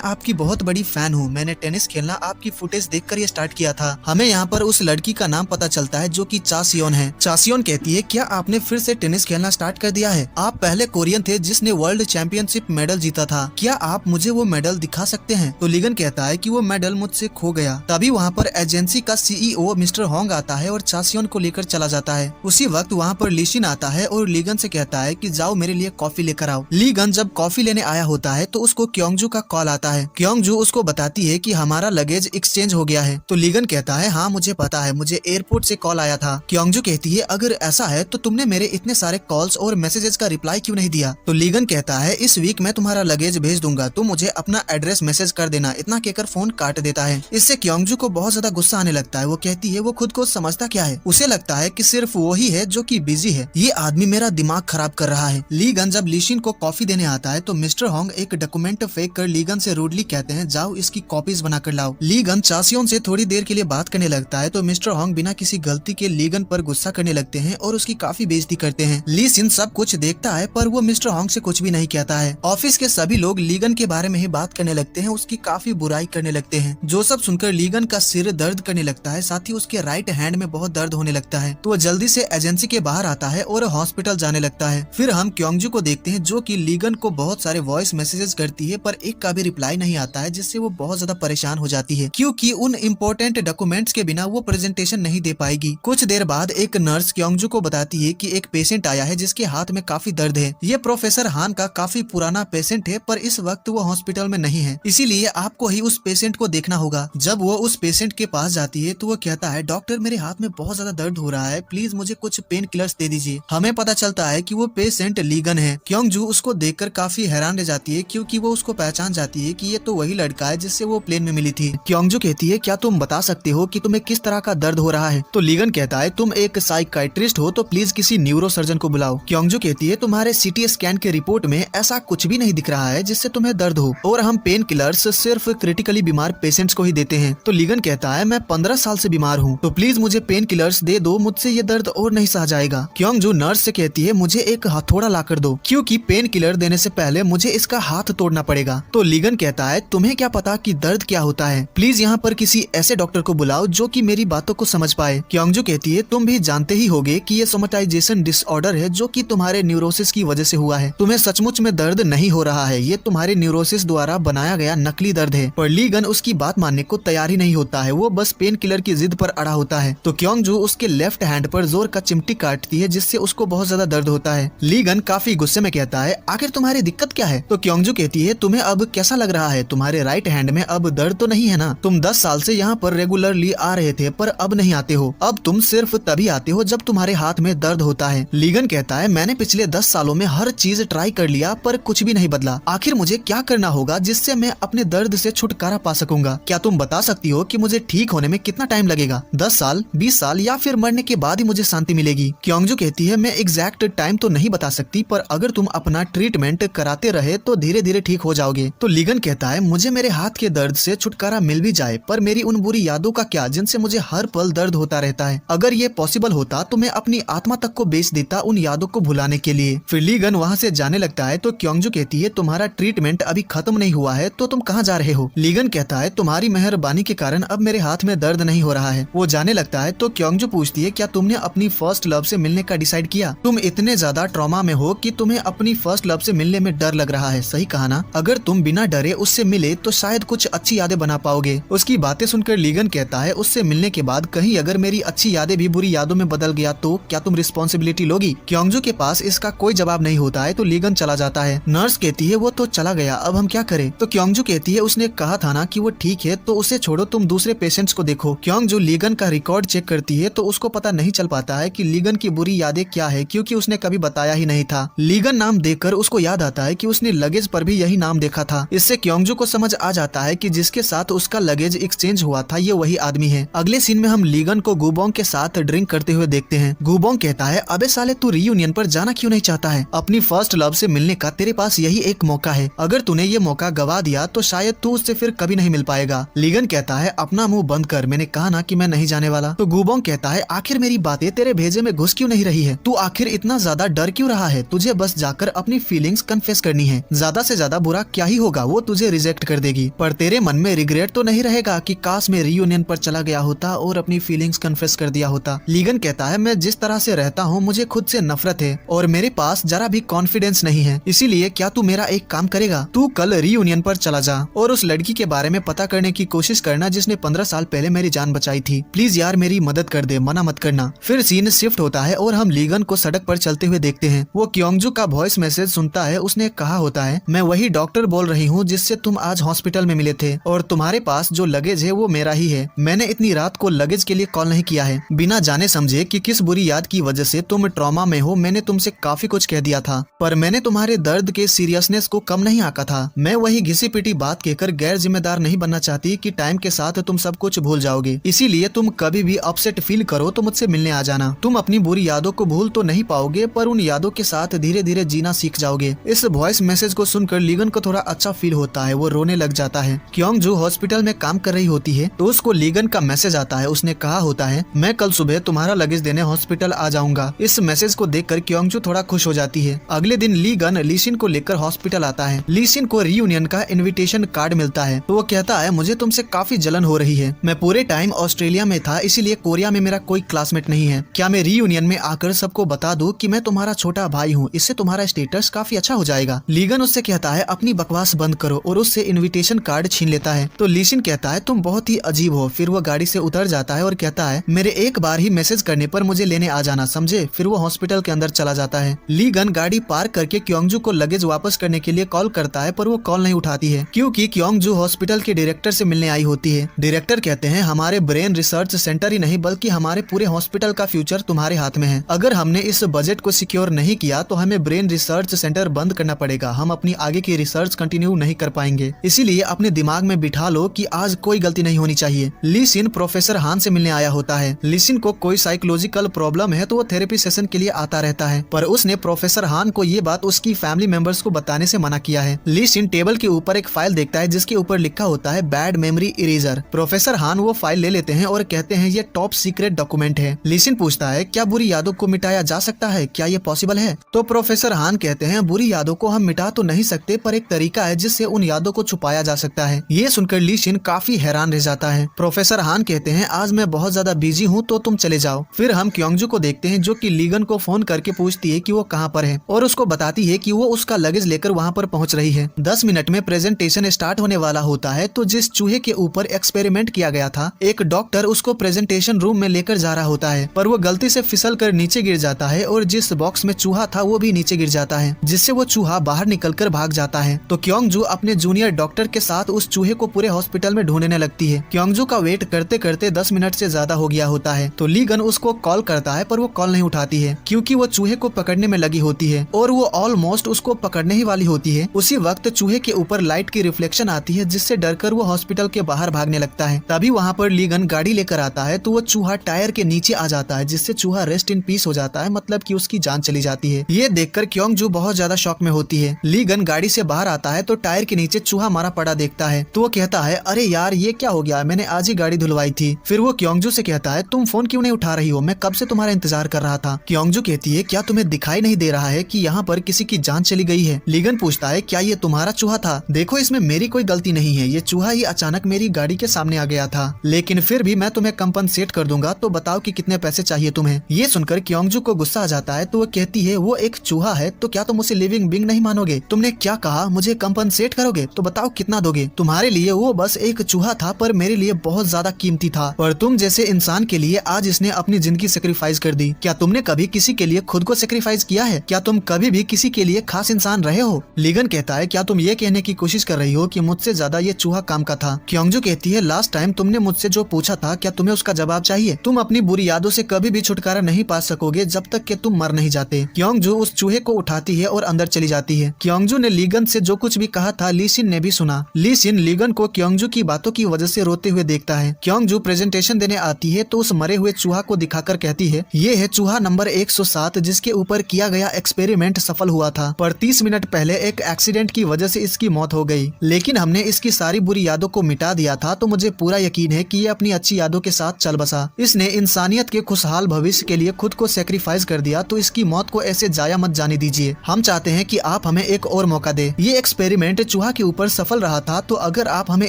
आपकी बहुत बड़ी फैन हूँ, मैंने टेनिस खेलना आपकी फुटेज देखकर ये स्टार्ट किया था। हमें यहाँ पर उस लड़की का नाम पता चलता है जो कि चासियोन है। चासियोन कहती है क्या आपने फिर से टेनिस खेलना स्टार्ट कर दिया है? आप पहले कोरियन थे जिसने वर्ल्ड चैंपियनशिप मेडल जीता था, क्या आप मुझे वो मेडल दिखा सकते हैं? तो लीगन कहता है कि वो मेडल मुझसे खो गया। तभी वहाँ पर एजेंसी का सीईओ मिस्टर होंग आता है और चासियोन को लेकर चला जाता है। उसी वक्त वहाँ पर लीशिन आता है और लीगन से कहता है कि जाओ मेरे लिए कॉफी लेकर आओ। लीगन जब कॉफी लेने आया होता है तो उसको क्योंगजू का कॉल आता है। क्योंगजू उसको बताती है कि हमारा लगेज एक्सचेंज हो गया है। तो लीगन कहता है हाँ मुझे पता है, मुझे एयरपोर्ट से कॉल आया था। क्योंगजू कहती है अगर ऐसा है तो तुमने मेरे इतने सारे कॉल्स और मैसेजेस का रिप्लाई क्यों नहीं दिया? तो लीगन कहता है इस वीक मैं तुम्हारा लगेज भेज दूंगा, तुम मुझे अपना एड्रेस मैसेज कर देना। इतना कहकर फोन काट देता है। इससे क्योंगजू को बहुत ज्यादा गुस्सा आने लगता है। वो कहती है वो खुद को समझता क्या है, उसे लगता है कि सिर्फ वो ही है जो कि बिजी है, ये आदमी मेरा दिमाग खराब कर रहा है। लीगन जब लीशिन को कॉफी देने आता है तो मिस्टर होंग एक डॉक्यूमेंट फेंक कर लीगन से रूडली कहते हैं जाओ इसकी कॉपीज बना कर लाओ। लीगन चासियोन से थोड़ी देर के लिए बात करने लगता है तो मिस्टर होंग बिना किसी गलती के लीगन पर गुस्सा करने लगते हैं और उसकी काफी बेइज्जती करते हैं। लीशिन सब कुछ देखता है पर वो मिस्टर होंग से कुछ भी नहीं कहता है। ऑफिस के सभी लोग लीगन के बारे में ही बात करने लगते हैं, उसकी काफी बुराई करने लगते हैं। जो सब सुनकर लीगन का सिर दर्द करने लगता है, साथ ही उसके राइट हैंड में बहुत दर्द होने लगता है। तो वो जल्दी से एजेंसी के बाहर आता है और हॉस्पिटल जाने लगता है। फिर हम क्योंगजू को देखते हैं जो कि लीगन को बहुत सारे वॉइस मैसेजेस करती है पर एक का भी रिप्लाई नहीं आता है, जिससे वो बहुत ज्यादा परेशान हो जाती है क्योंकि उन इम्पोर्टेंट डॉक्यूमेंट्स के बिना वो प्रेजेंटेशन नहीं दे पाएगी। कुछ देर बाद एक नर्स क्योंगजू को बताती है कि एक पेशेंट आया है जिसके हाथ में काफी दर्द है। ये प्रोफेसर हान का काफी पुराना पेशेंट है पर इस वक्त वो हॉस्पिटल में नहीं है, इसीलिए आपको ही उस पेशेंट को देखना होगा। जब वो उस पेशेंट के पास जाती है तो वो कहता है डॉक्टर मेरे हाथ में बहुत ज्यादा दर्द हो रहा है, प्लीज मुझे कुछ पेन किलर्स दे दीजिए। हमें पता चलता है कि वो पेशेंट लीगन है। क्योंगजू उसको देखकर काफी हैरान रह जाती है क्योंकि वो उसको पहचान जाती है कि ये तो वही लड़का है जिससे वो प्लेन में मिली थी। क्योंगजू कहती है क्या तुम बता सकते हो कि तुम्हें किस तरह का दर्द हो रहा है? तो लीगन कहता है तुम एक साइकाइट्रिस्ट हो तो प्लीज किसी न्यूरो सर्जन को बुलाओ। क्योंगजू कहती है तुम्हारे सीटी स्कैन के रिपोर्ट में ऐसा कुछ भी नहीं दिख रहा है जिससे तुम्हें दर्द हो, और हम पेन किलर्स सिर्फ क्रिटिकली बीमार पेशेंट्स को ही देते हैं। तो लीगन कहता है मैं 15 साल से बीमार हूँ, तो प्लीज मुझे पेन किलर्स दे दो, मुझसे ये दर्द और नहीं सहा जाएगा। क्योंगजू नर्स से कहती है मुझे एक हथौड़ा ला कर दो क्योंकि पेन किलर देने से पहले मुझे इसका हाथ तोड़ना पड़ेगा। तो लीगन कहता है तुम्हें क्या पता कि दर्द क्या होता है, प्लीज यहाँ पर किसी ऐसे डॉक्टर को बुलाओ जो कि मेरी बातों को समझ पाए। क्योंगजू कहती है तुम भी जानते ही होगे कि ये सोमेटाइजेशन डिसऑर्डर है जो कि तुम्हारे न्यूरोसिस की वजह से हुआ है। तुम्हें सचमुच में दर्द नहीं हो रहा है, ये तुम्हारे न्यूरोसिस द्वारा बनाया गया नकली दर्द है। पर लीगन उसकी बात मानने को तैयार ही नहीं होता है, वो बस पेन किलर की जिद पर अड़ा होता है। तो क्योंगजू उसके लेफ्ट हैंड पर जोर का चिमटी काटती है जिससे उसको बहुत ज्यादा दर्द होता है। लीगन काफी गुस्से में कहता है आखिर तुम्हारी दिक्कत क्या है? तो क्योंगजू कहती है तुम्हें अब कैसा लग रहा है, तुम्हारे राइट हैंड में अब दर्द तो नहीं है ना? तुम 10 साल से यहाँ पर रेगुलरली आ रहे थे पर अब नहीं आते हो, अब तुम सिर्फ तभी आते हो जब तुम्हारे हाथ में दर्द होता है। लीगन कहता है मैंने पिछले 10 सालों में हर चीज ट्राई कर लिया पर कुछ भी नहीं बदला, आखिर मुझे क्या करना होगा जिससे मैं अपने दर्द से छुटकारा पा सकूंगा? क्या तुम बता सकती हो कि मुझे ठीक होने में कितना टाइम लगेगा? 10 साल, 20 साल या फिर मरने के बाद ही मुझे शांति मिलेगी? क्योंगजू कहती है मैं एग्जैक्ट टाइम तो नहीं बता सकती पर अगर तुम अपना ट्रीटमेंट कराते रहे तो धीरे धीरे ठीक हो जाओगे। तो लीगन कहता है मुझे मेरे हाथ के दर्द से छुटकारा मिल भी जाए पर मेरी उन बुरी यादों का क्या जिनसे मुझे हर पल दर्द होता रहता है? अगर ये पॉसिबल होता तो मैं अपनी आत्मा तक को बेच देता उन यादों को भुलाने के लिए। फिर लीगन वहाँ से जाने लगता है तो क्योंगजू कहती है तुम्हारा ट्रीटमेंट अभी खत्म नहीं हुआ है तो तुम कहाँ जा रहे हो? लीगन कहता है तुम्हारी मेहरबानी के कारण अब मेरे हाथ में दर्द नहीं हो रहा है। वो जाने लगता है तो क्योंगजू पूछती है क्या तुमने अपनी फर्स्ट लव से मिलने का डिसाइड किया? तुम इतने ज्यादा ट्रॉमा में हो कि तुम्हें अपनी फर्स्ट लव से मिलने में डर लग रहा है, सही कहा ना? अगर तुम बिना डरे उससे मिले तो शायद कुछ अच्छी यादें बना पाओगे। उसकी बातें सुनकर लीगन कहता है उससे मिलने के बाद कहीं अगर मेरी अच्छी यादें भी बुरी यादों में बदल गया तो क्या तुम रिस्पॉन्सिबिलिटी लोगी? क्योंगजू के पास इसका कोई जवाब नहीं होता है तो लीगन चला जाता है। नर्स कहती है वो तो चला गया, अब हम क्या करें? तो क्योंगजू कहती है उसने कहा था ना कि वो ठीक है तो उसे छोड़ो, तुम दूसरे पेशेंट्स को देखो। क्योंगजू लीगन का रिकॉर्ड चेक करती है तो उसको पता नहीं चल पाता है कि लीगन की बुरी यादें क्या है क्योंकि उसने कभी बताया ही नहीं था। लीगन नाम देखकर उसको याद आता है कि उसने लगेज पर भी यही नाम देखा था। इससे क्योंगजू को समझ आ जाता है कि जिसके साथ उसका लगेज एक्सचेंज हुआ था ये वही आदमी है। अगले सीन में हम लीगन को गुबोंग के साथ ड्रिंक करते हुए देखते हैं। गुबोंग कहता है अबे साले तू रीयूनियन पर जाना क्यों नहीं चाहता है? अपनी फर्स्ट लव से मिलने का तेरे पास यही एक मौका है, अगर तूने ये मौका गवा दिया तो शायद तू उससे फिर कभी नहीं मिल पाएगा। लीगन कहता है अपना मुंह बंद कर, मैंने कहा ना कि मैं नहीं जाने वाला। तो गुबोंग कहता है आखिर मेरी बातें तेरे भेजे में घुस क्यों नहीं रही है? तू आखिर इतना ज्यादा डर क्यों रहा है? तुझे बस जाकर अपनी फीलिंग्स कन्फेस करनी करनी है, ज्यादा से ज्यादा बुरा क्या ही होगा, वो तुझे रिजेक्ट कर देगी। पर तेरे मन में रिग्रेट तो नहीं रहेगा कि काश मैं रीयूनियन पर चला गया होता और अपनी फीलिंग्स कन्फेस कर दिया होता। लीगन कहता है मैं जिस तरह से रहता हूँ मुझे खुद से नफरत है और मेरे पास जरा भी कॉन्फिडेंस नहीं है, इसीलिए क्या तू मेरा एक काम करेगा, तू कल रीयूनियन पर चला जा और उस लड़की के बारे में पता करने की कोशिश करना जिसने 15 साल पहले मेरी जान बचाई थी। प्लीज यार मेरी मदद कर दे, मना मत करना। फिर सीन शिफ्ट होता है और हम लीगन को सड़क पर चलते हुए देखते हैं। वो क्योंगजू का वॉइस मैसेज सुनता है। उसने कहा होता है मैं वही डॉक्टर बोल रही हूँ जिससे तुम आज हॉस्पिटल में मिले थे और तुम्हारे पास जो लगेज है वो मेरा ही है। मैंने इतनी रात को लगेज के लिए कॉल नहीं किया है। बिना जाने समझे कि किस बुरी याद की वजह से तुम ट्रॉमा में हो, मैंने तुमसे काफी कुछ कह दिया था, पर मैंने तुम्हारे दर्द के सीरियसनेस को कम नहीं आंका था। मैं वही घिसी पिटी बात कहकर गैर जिम्मेदार नहीं बनना चाहती कि टाइम के साथ तुम सब कुछ भूल जाओगे। इसीलिए तुम कभी भी अपसेट फील करो तो मुझसे मिलने आ जाना। तुम अपनी बुरी यादों को भूल तो नहीं पाओगे, पर उन यादों के साथ धीरे धीरे जीना सीख जाओगे। इस वॉइस मैसेज को सुनकर लीगन को थोड़ा अच्छा फील होता है। वो रोने लग जाता है। क्योंगजू हॉस्पिटल में काम कर रही होती है तो उसको लीगन का मैसेज आता है। उसने कहा होता है मैं कल सुबह तुम्हारा लगेज देने हॉस्पिटल आ जाऊंगा। इस मैसेज को देखकर क्योंगजू थोड़ा खुश हो जाती है। अगले दिन लीगन लीशिन को लेकर हॉस्पिटल आता है। लीशिन को रीयूनियन का इनविटेशन कार्ड मिलता है तो वो कहता है मुझे तुमसे काफी जलन हो रही है। मैं पूरे टाइम ऑस्ट्रेलिया में था, इसीलिए कोरिया में मेरा कोई क्लासमेट नहीं है। क्या मैं रीयूनियन में आकर सबको बता दूं कि मैं तुम्हारा छोटा भाई हूँ, इससे तुम्हारा स्टेटस काफी अच्छा हो जाएगा। लीगन उससे कहता है अपनी बकवास बंद करो और उससे इनविटेशन कार्ड छीन लेता है। तो लीशिन कहता है तुम बहुत ही अजीब हो। फिर वो गाड़ी से उतर जाता है और कहता है मेरे एक बार ही मैसेज करने पर मुझे लेने आ जाना, समझे। फिर वो हॉस्पिटल के अंदर चला जाता है। लीगन गाड़ी पार्क करके क्योंगजू को लगेज वापस करने के लिए कॉल करता है, पर वो कॉल नहीं उठाती है क्योंकि क्योंगजू हॉस्पिटल के डायरेक्टर से मिलने आई होती है। डायरेक्टर कहते हैं हमारे ब्रेन रिसर्च सेंटर ही नहीं बल्कि हमारे पूरे हॉस्पिटल का फ्यूचर तुम्हारे हाथ में है। अगर हमने इस बजट को सिक्योर नहीं किया तो हमें ब्रेन रिसर्च सेंटर बंद करना पड़ेगा। हम अपनी आगे की रिसर्च कंटिन्यू नहीं कर पाएंगे, इसीलिए अपने दिमाग में बिठा लो कि आज कोई गलती नहीं होनी चाहिए। लीशिन प्रोफेसर हान से मिलने आया होता है। लीशिन को कोई साइकोलॉजिकल प्रॉब्लम है तो वो थेरेपी सेशन के लिए आता रहता है, पर उसने प्रोफेसर हान को ये बात उसकी फैमिली मेंबर्स को बताने से मना किया है। लीशिन टेबल के ऊपर एक फाइल देखता है जिसके ऊपर लिखा होता है बैड मेमोरी इरेजर। प्रोफेसर हान वो फाइल ले लेते हैं और कहते हैं ये टॉप सीक्रेट डॉक्यूमेंट है। लीशिन पूछता है क्या बुरी यादों को मिटाया जा सकता है, क्या ये पॉसिबल है। तो प्रोफेसर हान कहते हैं बुरी यादों को हम मिटा तो नहीं सकते, पर एक तरीका है जिससे उन यादों को छुपाया जा सकता है। ये सुनकर लीशिन काफी हैरान रह जाता है। प्रोफेसर हान कहते हैं आज मैं बहुत ज्यादा बिजी हूँ तो तुम चले जाओ। फिर हम क्योंगजू को देखते हैं जो कि लीगन को फोन करके पूछती है कि वो कहाँ पर है और उसको बताती है कि वो उसका लगेज लेकर वहाँ पर पहुँच रही है। 10 मिनट में प्रेजेंटेशन स्टार्ट होने वाला होता है तो जिस चूहे के ऊपर एक्सपेरिमेंट किया गया था एक डॉक्टर उसको प्रेजेंटेशन रूम में लेकर जा रहा होता है, पर वो गलती से फिसल कर नीचे गिर जाता है और जिस बॉक्स में चूहा था वो भी नीचे गिर जाता है, जिससे वो चूहा बाहर निकलकर भाग जाता है। तो क्योंगजू अपने जूनियर डॉक्टर के साथ उस चूहे को पूरे हॉस्पिटल में ढूंढने लगती है। क्योंगजू का वेट करते करते 10 मिनट से ज्यादा हो गया होता है तो लीगन उसको कॉल करता है, पर वो कॉल नहीं उठाती है क्योंकि वो चूहे को पकड़ने में लगी होती है और वो ऑलमोस्ट उसको पकड़ने ही वाली होती है। उसी वक्त चूहे के ऊपर लाइट की रिफ्लेक्शन आती है जिससे डरकर वो हॉस्पिटल के बाहर भागने लगता है। तभी वहाँ पर लीगन गाड़ी लेकर आता है तो वो चूहा टायर के नीचे आ जाता है, जिससे चूहा रेस्ट इन पीस हो जाता है, मतलब कि उसकी जान चली जाती है। ये देखकर क्योंगजू बहुत ज्यादा शॉक में होती है। लीगन गाड़ी से बाहर आता है तो टायर के नीचे चूहा मारा पड़ा देखता है तो वो कहता है अरे यार ये क्या हो गया, मैंने आज ही गाड़ी धुलवाई थी। फिर वो क्योंगजू से कहता है तुम फोन क्यों नहीं उठा रही हो, मैं कब से तुम्हारा इंतजार कर रहा था। क्योंगजू कहती है क्या तुम्हें दिखाई नहीं दे रहा है कि यहाँ पर किसी की जान चली गई है। लीगन पूछता है क्या ये तुम्हारा चूहा था। देखो इसमें मेरी कोई गलती नहीं है, ये चूहा ही अचानक मेरी गाड़ी के सामने आ गया था, लेकिन फिर भी मैं तुम्हें कंपनसेट कर दूंगा, तो बताओ कि कितने पैसे चाहिए तुम्हें। ये सुनकर क्योंगजू को गुस्सा आ जाता है तो वो कहती है वो एक चूहा है तो क्या तुम उसे लिविंग बीइंग नहीं मानोगे। तुमने क्या कहा, मुझे कंपनसेट करोगे तो बताओ कितना दोगे। तुम्हारे लिए वो बस एक चूहा था पर मेरे लिए बहुत ज्यादा कीमती था, और तुम जैसे इंसान के लिए आज इसने अपनी जिंदगी सेक्रीफाइस कर दी। क्या तुमने कभी किसी के लिए खुद को सेक्रीफाइस किया है? क्या तुम कभी भी किसी के लिए खास इंसान रहे हो? लीगन कहता है क्या तुम ये कहने की कोशिश कर रही हो कि मुझसे ज्यादा ये चूहा काम का था। क्योंगजू कहती है लास्ट टाइम तुमने मुझसे जो पूछा था क्या तुम्हें उसका जवाब चाहिए। तुम अपनी बुरी यादों से कभी भी छुटकारा नहीं पा सकोगे जब तक कि तुम मर नहीं जाते। क्योंगजू उस चूहे को उठाती है और अंदर चली जाती है। क्योंगजू ने लीगन से जो कुछ भी कहा था लीशिन ने भी सुना। लीशिन लीगन को क्योंगजू की बातों की वजह से रोते हुए देखता है। क्योंगजू प्रेजेंटेशन देने आती है तो उस मरे हुए चूहा को दिखाकर कहती है ये है चूहा नंबर 107 जिसके ऊपर किया गया एक्सपेरिमेंट सफल हुआ था, पर 30 मिनट पहले एक एक्सीडेंट की वजह से इसकी मौत हो गई, लेकिन हमने इसकी सारी बुरी यादों को मिटा दिया था तो मुझे पूरा यकीन है कि ये अपनी अच्छी यादों के साथ चल बसा। इसने इंसानियत के खुशहाल भविष्य के लिए खुद को सेक्रीफाइस कर दिया, तो इसकी मौत को ऐसे जाया मत जाने दीजिए। हम चाहते हैं कि आप आप हमें एक और मौका दे। ये एक्सपेरिमेंट चूहा के ऊपर सफल रहा था, तो अगर आप हमें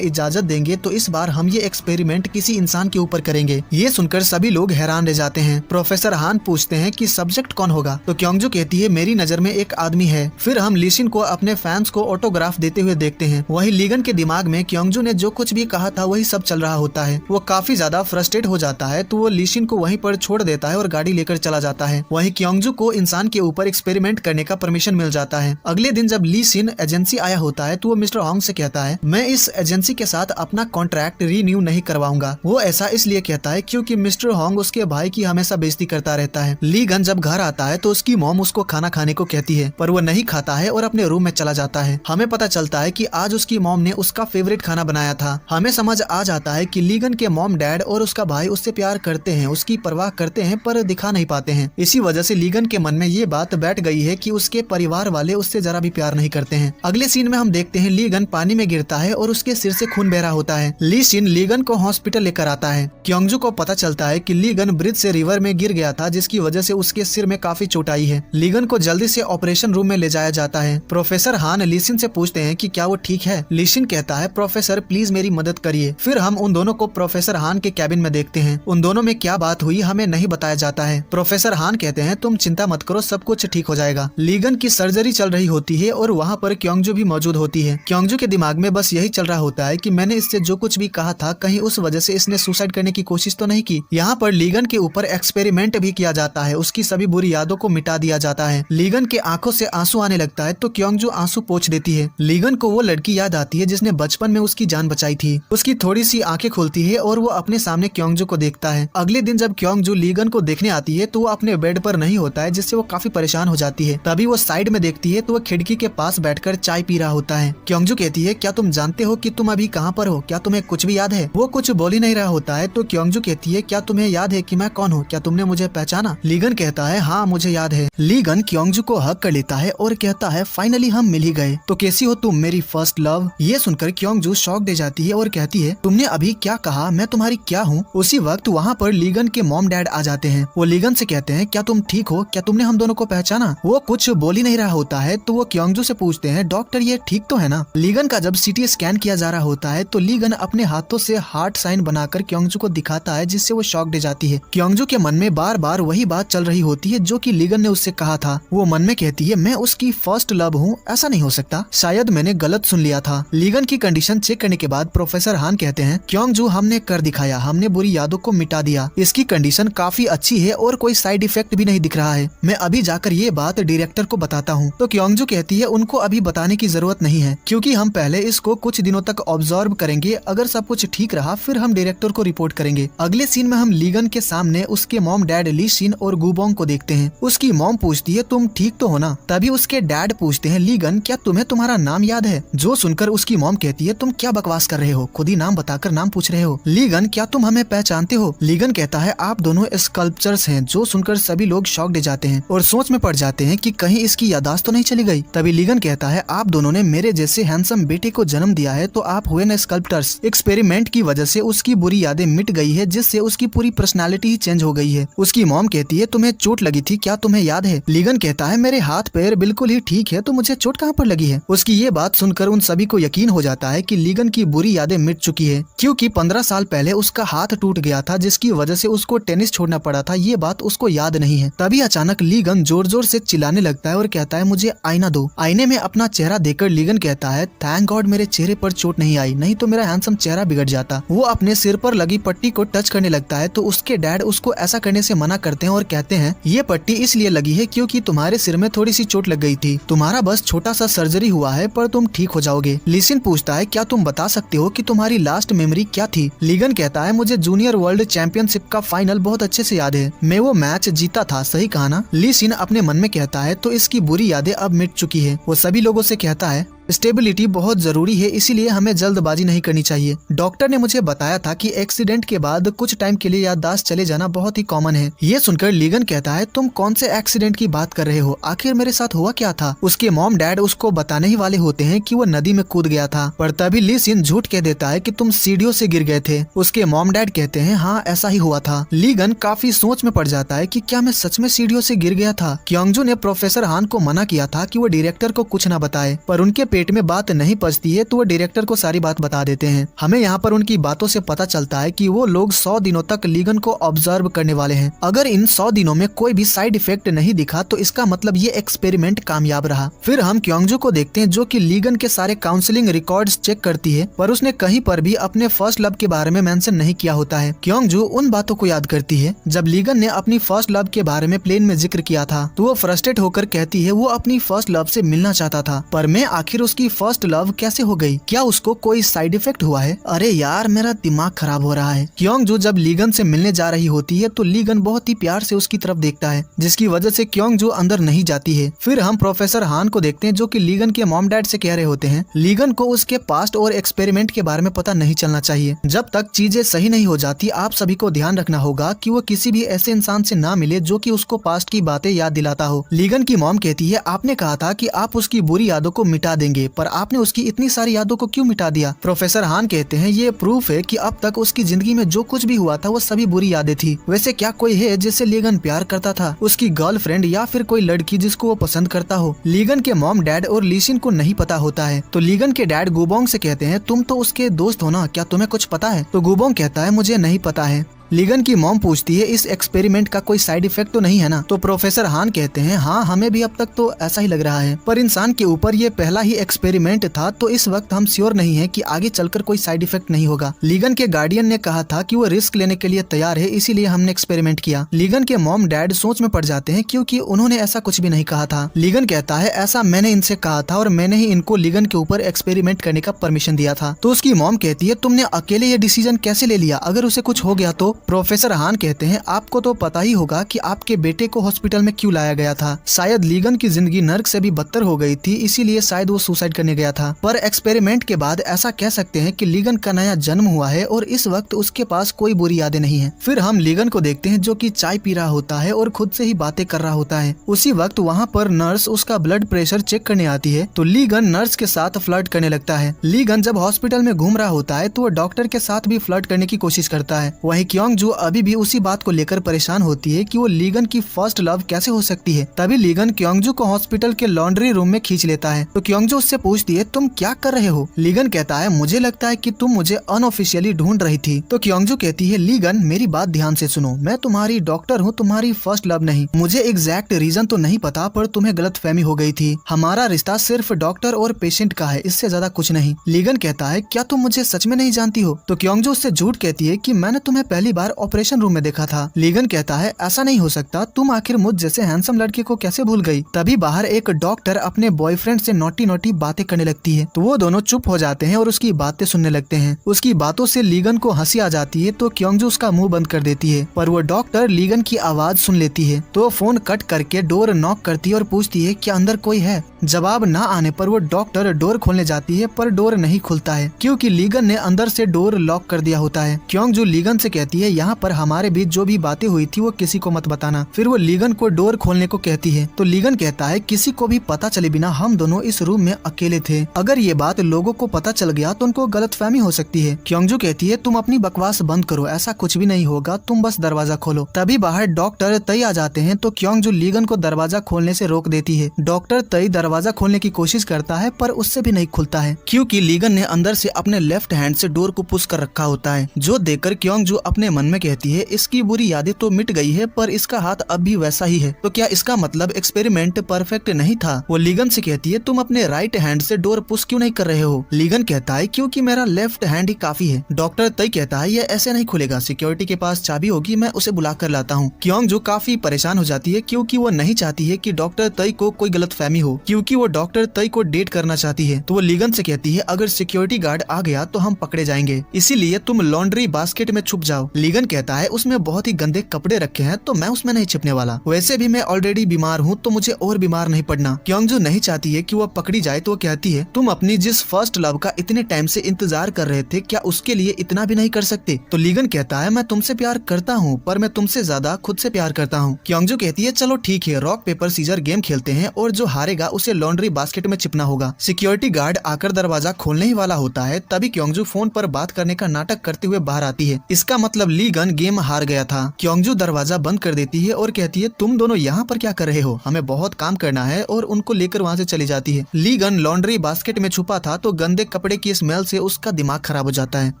इजाजत देंगे तो इस बार हम ये एक्सपेरिमेंट किसी इंसान के ऊपर करेंगे। ये सुनकर सभी लोग हैरान रह जाते हैं। प्रोफेसर हान पूछते हैं कि सब्जेक्ट कौन होगा, तो क्योंगजू कहती है मेरी नजर में एक आदमी है। फिर हम लीशिन को अपने फैंस को ऑटोग्राफ देते हुए देखते हैं। वही लीगन के दिमाग में क्योंगजू ने जो कुछ भी कहा था वही सब चल रहा होता है। वो काफी ज्यादा फ्रस्ट्रेट हो जाता है, तो वो लीशिन को वहीं पर छोड़ देता है और गाड़ी लेकर चला जाता है। वहीं क्योंगजू को इंसान के ऊपर एक्सपेरिमेंट करने का परमिशन मिल जाता है। अगले दिन जब लीशिन एजेंसी आया होता है तो वो मिस्टर होंग से कहता है मैं इस एजेंसी के साथ अपना कॉन्ट्रैक्ट रीन्यू नहीं करवाऊंगा। वो ऐसा इसलिए कहता है क्योंकि मिस्टर होंग उसके भाई की हमेशा बेइज्जती करता रहता है। लीगन जब घर आता है तो उसकी मॉम उसको खाना खाने को कहती है, पर वो नहीं खाता है और अपने रूम में चला जाता है। हमें पता चलता है कि आज उसकी मॉम ने उसका फेवरेट खाना बनाया था। हमें समझ आ जाता है कि लीगन के मॉम डैड और उसका भाई उससे प्यार करते हैं, उसकी परवाह करते हैं, पर दिखा नहीं पाते हैं। इसी वजह से लीगन के मन में ये बात बैठ गई है कि उसके परिवार वाले उससे जरा भी प्यार नहीं करते हैं। अगले सीन में हम देखते हैं लीगन पानी में गिरता है और उसके सिर से खून बह रहा होता है। लीशिन लीगन को हॉस्पिटल लेकर आता है। क्योंगजू को पता चलता है कि लीगन ब्रिज से रिवर में गिर गया था, जिसकी वजह से उसके सिर में काफी चोट आई है। लीगन को जल्दी से ऑपरेशन रूम में ले जाया जाता है। प्रोफेसर हान लीशिन से पूछते हैं कि क्या वो ठीक है। लीशिन कहता है प्रोफेसर प्लीज मेरी मदद करिए। फिर हम उन दोनों को प्रोफेसर हान के कैबिन में देखते हैं। उन दोनों में क्या बात हुई हमें नहीं बताया जाता है। प्रोफेसर हान कहते हैं तुम चिंता मत करो, सब कुछ ठीक हो जाएगा। लीगन की सर्जरी चल रही होती है और वहाँ पर क्योंगजू भी मौजूद होती है। क्योंगजू के दिमाग में बस यही चल रहा होता है कि मैंने इससे जो कुछ भी कहा था कहीं उस वजह से इसने सुसाइड करने की कोशिश तो नहीं की। यहाँ पर लीगन के ऊपर एक्सपेरिमेंट भी किया जाता है, उसकी सभी बुरी यादों को मिटा दिया जाता है। लीगन के आंखों से आंसू आने लगता है तो क्योंगजू आंसू पोंछ देती है। लीगन को वो लड़की याद आती है जिसने बचपन में उसकी जान बचाई थी। उसकी थोड़ी सी आंखें खुलती है और वो अपने सामने क्योंगजू को देखता है। अगले दिन जब क्योंगजू लीगन को देखने आती है तो वो अपने बेड पर नहीं होता है, जिससे वो काफी परेशान हो जाती है। तभी वो साइड में देखती है तो वो खिड़की के पास बैठकर चाय पी रहा होता है। क्योंगजू कहती है क्या तुम जानते हो कि तुम अभी कहाँ पर हो, क्या तुम्हें कुछ भी याद है। वो कुछ बोल ही नहीं रहा होता है तो क्योंगजू कहती है क्या तुम्हें याद है कि मैं कौन हूँ, क्या तुमने मुझे पहचाना। लीगन कहता है हाँ मुझे याद है। लीगन क्योंगजू को हक कर लेता है और कहता है फाइनली हम मिल ही गए, तो कैसी हो तुम मेरी फर्स्ट लव। ये सुनकर क्योंगजू शॉक दे जाती है और कहती है तुमने अभी क्या कहा, मैं तुम्हारी क्या हूँ। उसी वक्त वहाँ पर लीगन के मॉम डैड आ जाते हैं। वो लीगन से कहते हैं क्या तुम ठीक हो, क्या तुमने हम दोनों को पहचाना। वो कुछ बोल ही नहीं रहा होता है तो वो क्योंगजू से पूछते हैं डॉक्टर ये ठीक तो है ना। लीगन का जब सीटी स्कैन किया जा रहा होता है तो लीगन अपने हाथों से हार्ट साइन बनाकर क्योंगजू को दिखाता है, जिससे वो शॉक दे जाती है। क्योंगजू के मन में बार बार वही बात चल रही होती है जो कि लीगन ने उससे कहा था। वो मन में कहती है मैं उसकी फर्स्ट लव हूँ, ऐसा नहीं हो सकता, शायद मैंने गलत सुन लिया था। लीगन की कंडीशन चेक करने के बाद प्रोफेसर हान कहते हैं क्योंगजू हमने कर दिखाया, हमने बुरी यादों को मिटा दिया, इसकी कंडीशन काफी अच्छी है और कोई साइड इफेक्ट भी नहीं दिख रहा है। मैं अभी जाकर ये बात डायरेक्टर को बताता हूँ। तो क्योंगजू कहती है उनको अभी बताने की जरूरत नहीं है, क्योंकि हम पहले इसको कुछ दिनों तक ऑब्जर्व करेंगे, अगर सब कुछ ठीक रहा फिर हम डायरेक्टर को रिपोर्ट करेंगे। अगले सीन में हम लीगन के सामने उसके मॉम डैड लीशिन और गुबोंग को देखते हैं। उसकी मॉम पूछती है तुम ठीक तो हो ना। तभी उसके डैड पूछते हैं लीगन क्या तुम्हें तुम्हारा नाम याद है। जो सुनकर उसकी मॉम कहती है तुम क्या बकवास कर रहे हो, खुद ही नाम बताकर नाम पूछ रहे हो। लीगन क्या तुम हमें पहचानते हो। लीगन कहता है आप दोनों स्कल्पचर्स हैं। जो सुनकर सभी लोग शॉक दे जाते हैं और सोच में पड़ जाते हैं कि कहीं इसकी यादाश्त तो नहीं चली गई। तभी लीगन कहता है आप दोनों ने मेरे जैसे हैंडसम बेटे को जन्म दिया है तो आप हुए न स्कल्पटर्स। एक्सपेरिमेंट की वजह से उसकी बुरी यादें मिट गई है, जिससे उसकी पूरी पर्सनालिटी ही चेंज हो गई है। उसकी मॉम कहती है तुम्हें चोट लगी थी, क्या तुम्हें याद है। लीगन कहता है मेरे हाथ पैर बिल्कुल ही ठीक है, तो मुझे चोट कहाँ पर लगी है। उसकी ये बात सुनकर उन सभी को यकीन हो जाता है कि लीगन की बुरी यादें मिट चुकी है, क्योंकि 15 साल पहले उसका हाथ टूट गया था, जिसकी वजह से उसको टेनिस छोड़ना पड़ा था। ये बात उसको याद नहीं है। तभी अचानक लीगन जोर जोर से चिल्लाने लगता है और कहता है मुझे आईना दो। आईने में अपना चेहरा देखकर लीगन कहता है थैंक गॉड मेरे चेहरे पर चोट नहीं आई, नहीं तो मेरा हैंडसम चेहरा बिगड़ जाता। वो अपने सिर पर लगी पट्टी को टच करने लगता है तो उसके डैड उसको ऐसा करने से मना करते हैं और कहते हैं ये पट्टी इसलिए लगी है क्योंकि तुम्हारे सिर में थोड़ी सी चोट लग गई थी, तुम्हारा बस छोटा सा सर्जरी हुआ है पर तुम ठीक हो जाओगे। लीशिन पूछता है क्या तुम बता सकते हो कि तुम्हारी लास्ट मेमोरी क्या थी। लीगन कहता है मुझे जूनियर वर्ल्ड चैंपियनशिप का फाइनल बहुत अच्छे से याद है, मैं वो मैच जीता था, सही कहा ना। लीशिन अपने मन में कहता है तो इसकी बुरी यादें अब मिट चुकी है। वो सभी लोगों से कहता है स्टेबिलिटी बहुत जरूरी है, इसीलिए हमें जल्दबाजी नहीं करनी चाहिए। डॉक्टर ने मुझे बताया था कि एक्सीडेंट के बाद कुछ टाइम के लिए याददाश्त चले जाना बहुत ही कॉमन है। ये सुनकर लीगन कहता है, तुम कौन से एक्सीडेंट की बात कर रहे हो, आखिर मेरे साथ हुआ क्या था। उसके मॉम डैड उसको बताने ही वाले होते हैं कि वो नदी में कूद गया था, पर तभी ली सिन झूठ कह देता है कि तुम सीढ़ियों से गिर गए थे। उसके मॉम डैड कहते हैं हाँ ऐसा ही हुआ था। लीगन काफी सोच में पड़ जाता है कि क्या मैं सच में सीढ़ियों से गिर गया था। क्योंगजू ने प्रोफेसर हान को मना किया था कि वो डायरेक्टर को कुछ न बताए, पर उनके पेट में बात नहीं पचती है तो वो डायरेक्टर को सारी बात बता देते हैं। हमें यहाँ पर उनकी बातों से पता चलता है कि वो लोग 100 दिनों तक लीगन को ऑब्जर्व करने वाले हैं। अगर इन 100 दिनों में कोई भी साइड इफेक्ट नहीं दिखा तो इसका मतलब ये एक्सपेरिमेंट कामयाब रहा। फिर हम क्योंगजू को देखते हैं जो कि लीगन के सारे काउंसलिंग रिकॉर्ड्स चेक करती है, पर उसने कहीं पर भी अपने फर्स्ट लव के बारे में मेंशन नहीं किया होता है। क्योंगजू उन बातों को याद करती है जब लीगन ने अपनी फर्स्ट लव के बारे में प्लेन में जिक्र किया था, तो वो फ्रस्ट्रेट होकर कहती है वो अपनी फर्स्ट लव से मिलना चाहता था, पर मैं आखिर उसकी फर्स्ट लव कैसे हो गई, क्या उसको कोई साइड इफेक्ट हुआ है। अरे यार मेरा दिमाग खराब हो रहा है। क्योंगजू जब लीगन से मिलने जा रही होती है तो लीगन बहुत ही प्यार से उसकी तरफ देखता है, जिसकी वजह से क्योंगजू अंदर नहीं जाती है। फिर हम प्रोफेसर हान को देखते हैं जो कि लीगन के मॉम डैड से कह रहे होते हैं लीगन को उसके पास्ट और एक्सपेरिमेंट के बारे में पता नहीं चलना चाहिए। जब तक चीजें सही नहीं हो जाती आप सभी को ध्यान रखना होगा कि वो किसी भी ऐसे इंसान से ना मिले जो कि उसको पास्ट की बातें याद दिलाता हो। लीगन की मॉम कहती है आपने कहा था कि आप उसकी बुरी यादों को मिटा देंगे, पर आपने उसकी इतनी सारी यादों को क्यों मिटा दिया। प्रोफेसर हान कहते हैं ये प्रूफ है कि अब तक उसकी जिंदगी में जो कुछ भी हुआ था वो सभी बुरी यादें थी। वैसे क्या कोई है जिससे लीगन प्यार करता था, उसकी गर्लफ्रेंड या फिर कोई लड़की जिसको वो पसंद करता हो। लीगन के मॉम डैड और लीसिन को नहीं पता होता है, तो लीगन के डैड गुबोंग से कहते हैं तुम तो उसके दोस्त हो ना, क्या तुम्हें कुछ पता है। तो गुबोंग कहता है मुझे नहीं पता है। लीगन की मॉम पूछती है इस एक्सपेरिमेंट का कोई साइड इफेक्ट तो नहीं है ना। तो प्रोफेसर हान कहते हैं हाँ हमें भी अब तक तो ऐसा ही लग रहा है, पर इंसान के ऊपर ये पहला ही एक्सपेरिमेंट था तो इस वक्त हम श्योर नहीं है कि आगे चलकर कोई साइड इफेक्ट नहीं होगा। लीगन के गार्डियन ने कहा था कि वो रिस्क लेने के लिए तैयार है, इसीलिए हमने एक्सपेरिमेंट किया। लीगन के मॉम डैड सोच में पड़ जाते हैं क्योंकि उन्होंने ऐसा कुछ भी नहीं कहा था। लीगन कहता है ऐसा मैंने इनसे कहा था और मैंने ही इनको लीगन के ऊपर एक्सपेरिमेंट करने का परमिशन दिया था। तो उसकी मॉम कहती है तुमने अकेले ये डिसीजन कैसे ले लिया, अगर उसे कुछ हो गया तो। प्रोफेसर हान कहते हैं आपको तो पता ही होगा कि आपके बेटे को हॉस्पिटल में क्यों लाया गया था। शायद लीगन की जिंदगी नर्क से भी बदतर हो गई थी, इसीलिए शायद वो सुसाइड करने गया था। पर एक्सपेरिमेंट के बाद ऐसा कह सकते हैं कि लीगन का नया जन्म हुआ है और इस वक्त उसके पास कोई बुरी यादें नहीं है। फिर हम लीगन को देखते हैं जो कि चाय पी रहा होता है और खुद से ही बातें कर रहा होता है। उसी वक्त वहाँ पर नर्स उसका ब्लड प्रेशर चेक करने आती है, तो लीगन नर्स के साथ फ्लर्ट करने लगता है। लीगन जब हॉस्पिटल में घूम रहा होता है तो वो डॉक्टर के साथ भी फ्लर्ट करने की कोशिश करता है। वहीं क्योंगजू अभी भी उसी बात को लेकर परेशान होती है कि वो लीगन की फर्स्ट लव कैसे हो सकती है। तभी लीगन क्योंगजू को हॉस्पिटल के लॉन्ड्री रूम में खींच लेता है। तो क्योंगजू उससे पूछती है तुम क्या कर रहे हो। लीगन कहता है मुझे लगता है कि तुम मुझे अनऑफिशियली ढूंढ रही थी। तो क्योंगजू कहती है लीगन मेरी बात ध्यान से सुनो, मैं तुम्हारी डॉक्टर हूँ, तुम्हारी फर्स्ट लव नहीं। मुझे एग्जैक्ट रीजन तो नहीं पता, पर तुम्हें गलतफहमी हो गई थी। हमारा रिश्ता सिर्फ डॉक्टर और पेशेंट का है, इससे ज्यादा कुछ नहीं। लीगन कहता है क्या तुम मुझे सच में नहीं जानती हो। तो क्योंगजू उससे झूठ कहती है कि मैंने तुम्हें पहली बार ऑपरेशन रूम में देखा था। लीगन कहता है ऐसा नहीं हो सकता, तुम आखिर मुझ जैसे हैंडसम लड़के को कैसे भूल गई। तभी बाहर एक डॉक्टर अपने बॉयफ्रेंड से नोटी नोटी बातें करने लगती है, तो वो दोनों चुप हो जाते हैं और उसकी बातें सुनने लगते हैं। उसकी बातों से लीगन को हंसी आ जाती है, तो क्योंगजू उसका मुंह बंद कर देती है, पर वो डॉक्टर लीगन की आवाज सुन लेती है। तो फोन कट करके डोर नॉक करती है और पूछती है क्या अंदर कोई है। जवाब ना आने पर वो डॉक्टर डोर खोलने जाती है, पर डोर नहीं खुलता है क्योंकि लीगन ने अंदर से डोर लॉक कर दिया होता है। क्योंगजू लीगन से कहती है यहाँ पर हमारे बीच जो भी बातें हुई थी वो किसी को मत बताना। फिर वो लीगन को डोर खोलने को कहती है, तो लीगन कहता है किसी को भी पता चले बिना हम दोनों इस रूम में अकेले थे। अगर ये बात लोगों को पता चल गया तो उनको गलतफहमी हो सकती है। क्योंगजू कहती है तुम अपनी बकवास बंद करो, ऐसा कुछ भी नहीं होगा, तुम बस दरवाजा खोलो। तभी बाहर डॉक्टर तई आ जाते हैं, तो क्योंगजू लीगन को दरवाजा खोलने से रोक देती है। डॉक्टर तई दरवाजा खोलने की कोशिश करता है, पर उससे भी नहीं खुलता है क्योंकि लीगन ने अंदर से अपने लेफ्ट हैंड से डोर को पुश कर रखा होता है। जो देखकर क्योंगजू अपने मन में कहती है इसकी बुरी यादें तो मिट गई है, पर इसका हाथ अब भी वैसा ही है, तो क्या इसका मतलब एक्सपेरिमेंट परफेक्ट नहीं था। वो लीगन से कहती है तुम अपने राइट हैंड से डोर पुश क्यों नहीं कर रहे हो। लीगन कहता है क्योंकि मेरा लेफ्ट हैंड ही काफी है। डॉक्टर तई कहता है ये ऐसे नहीं खुलेगा, सिक्योरिटी के पास चाबी होगी, मैं उसे बुला कर लाता हूँ। क्योंगजू काफी परेशान हो जाती है क्योंकि वो नहीं चाहती है कि डॉक्टर तई को कोई गलतफहमी हो, क्योंकि वो डॉक्टर तई को डेट करना चाहती है। तो वो लीगन से कहती है अगर सिक्योरिटी गार्ड आ गया तो हम पकड़े जाएंगे, इसीलिए तुम लॉन्ड्री बास्केट में छुप जाओ। लीगन कहता है उसमें बहुत ही गंदे कपड़े रखे हैं तो मैं उसमें नहीं छिपने वाला, वैसे भी मैं ऑलरेडी बीमार हूँ तो मुझे और बीमार नहीं पड़ना। क्योंगजू नहीं चाहती है कि वो पकड़ी जाए तो वो कहती है तुम अपनी जिस फर्स्ट लव का इतने टाइम से इंतजार कर रहे थे क्या उसके लिए इतना भी नहीं कर सकते। तो लीगन कहता है मैं तुमसे प्यार करता हूँ पर मैं तुमसे ज्यादा खुद से प्यार करता हूँ। क्योंगजू कहती है चलो ठीक है रॉक पेपर सीजर गेम खेलते हैं और जो हारेगा उसे लॉन्ड्री बास्केट में छिपना होगा। सिक्योरिटी गार्ड आकर दरवाजा खोलने ही वाला होता है तभी क्योंगजू फोन पर बात करने का नाटक करते हुए बाहर आती है। इसका मतलब लीगन गेम हार गया था। क्योंगजू दरवाजा बंद कर देती है और कहती है तुम दोनों यहाँ पर क्या कर रहे हो, हमें बहुत काम करना है, और उनको लेकर वहाँ से चली जाती है। लीगन लॉन्ड्री बास्केट में छुपा था तो गंदे कपड़े की स्मेल से उसका दिमाग खराब हो जाता है।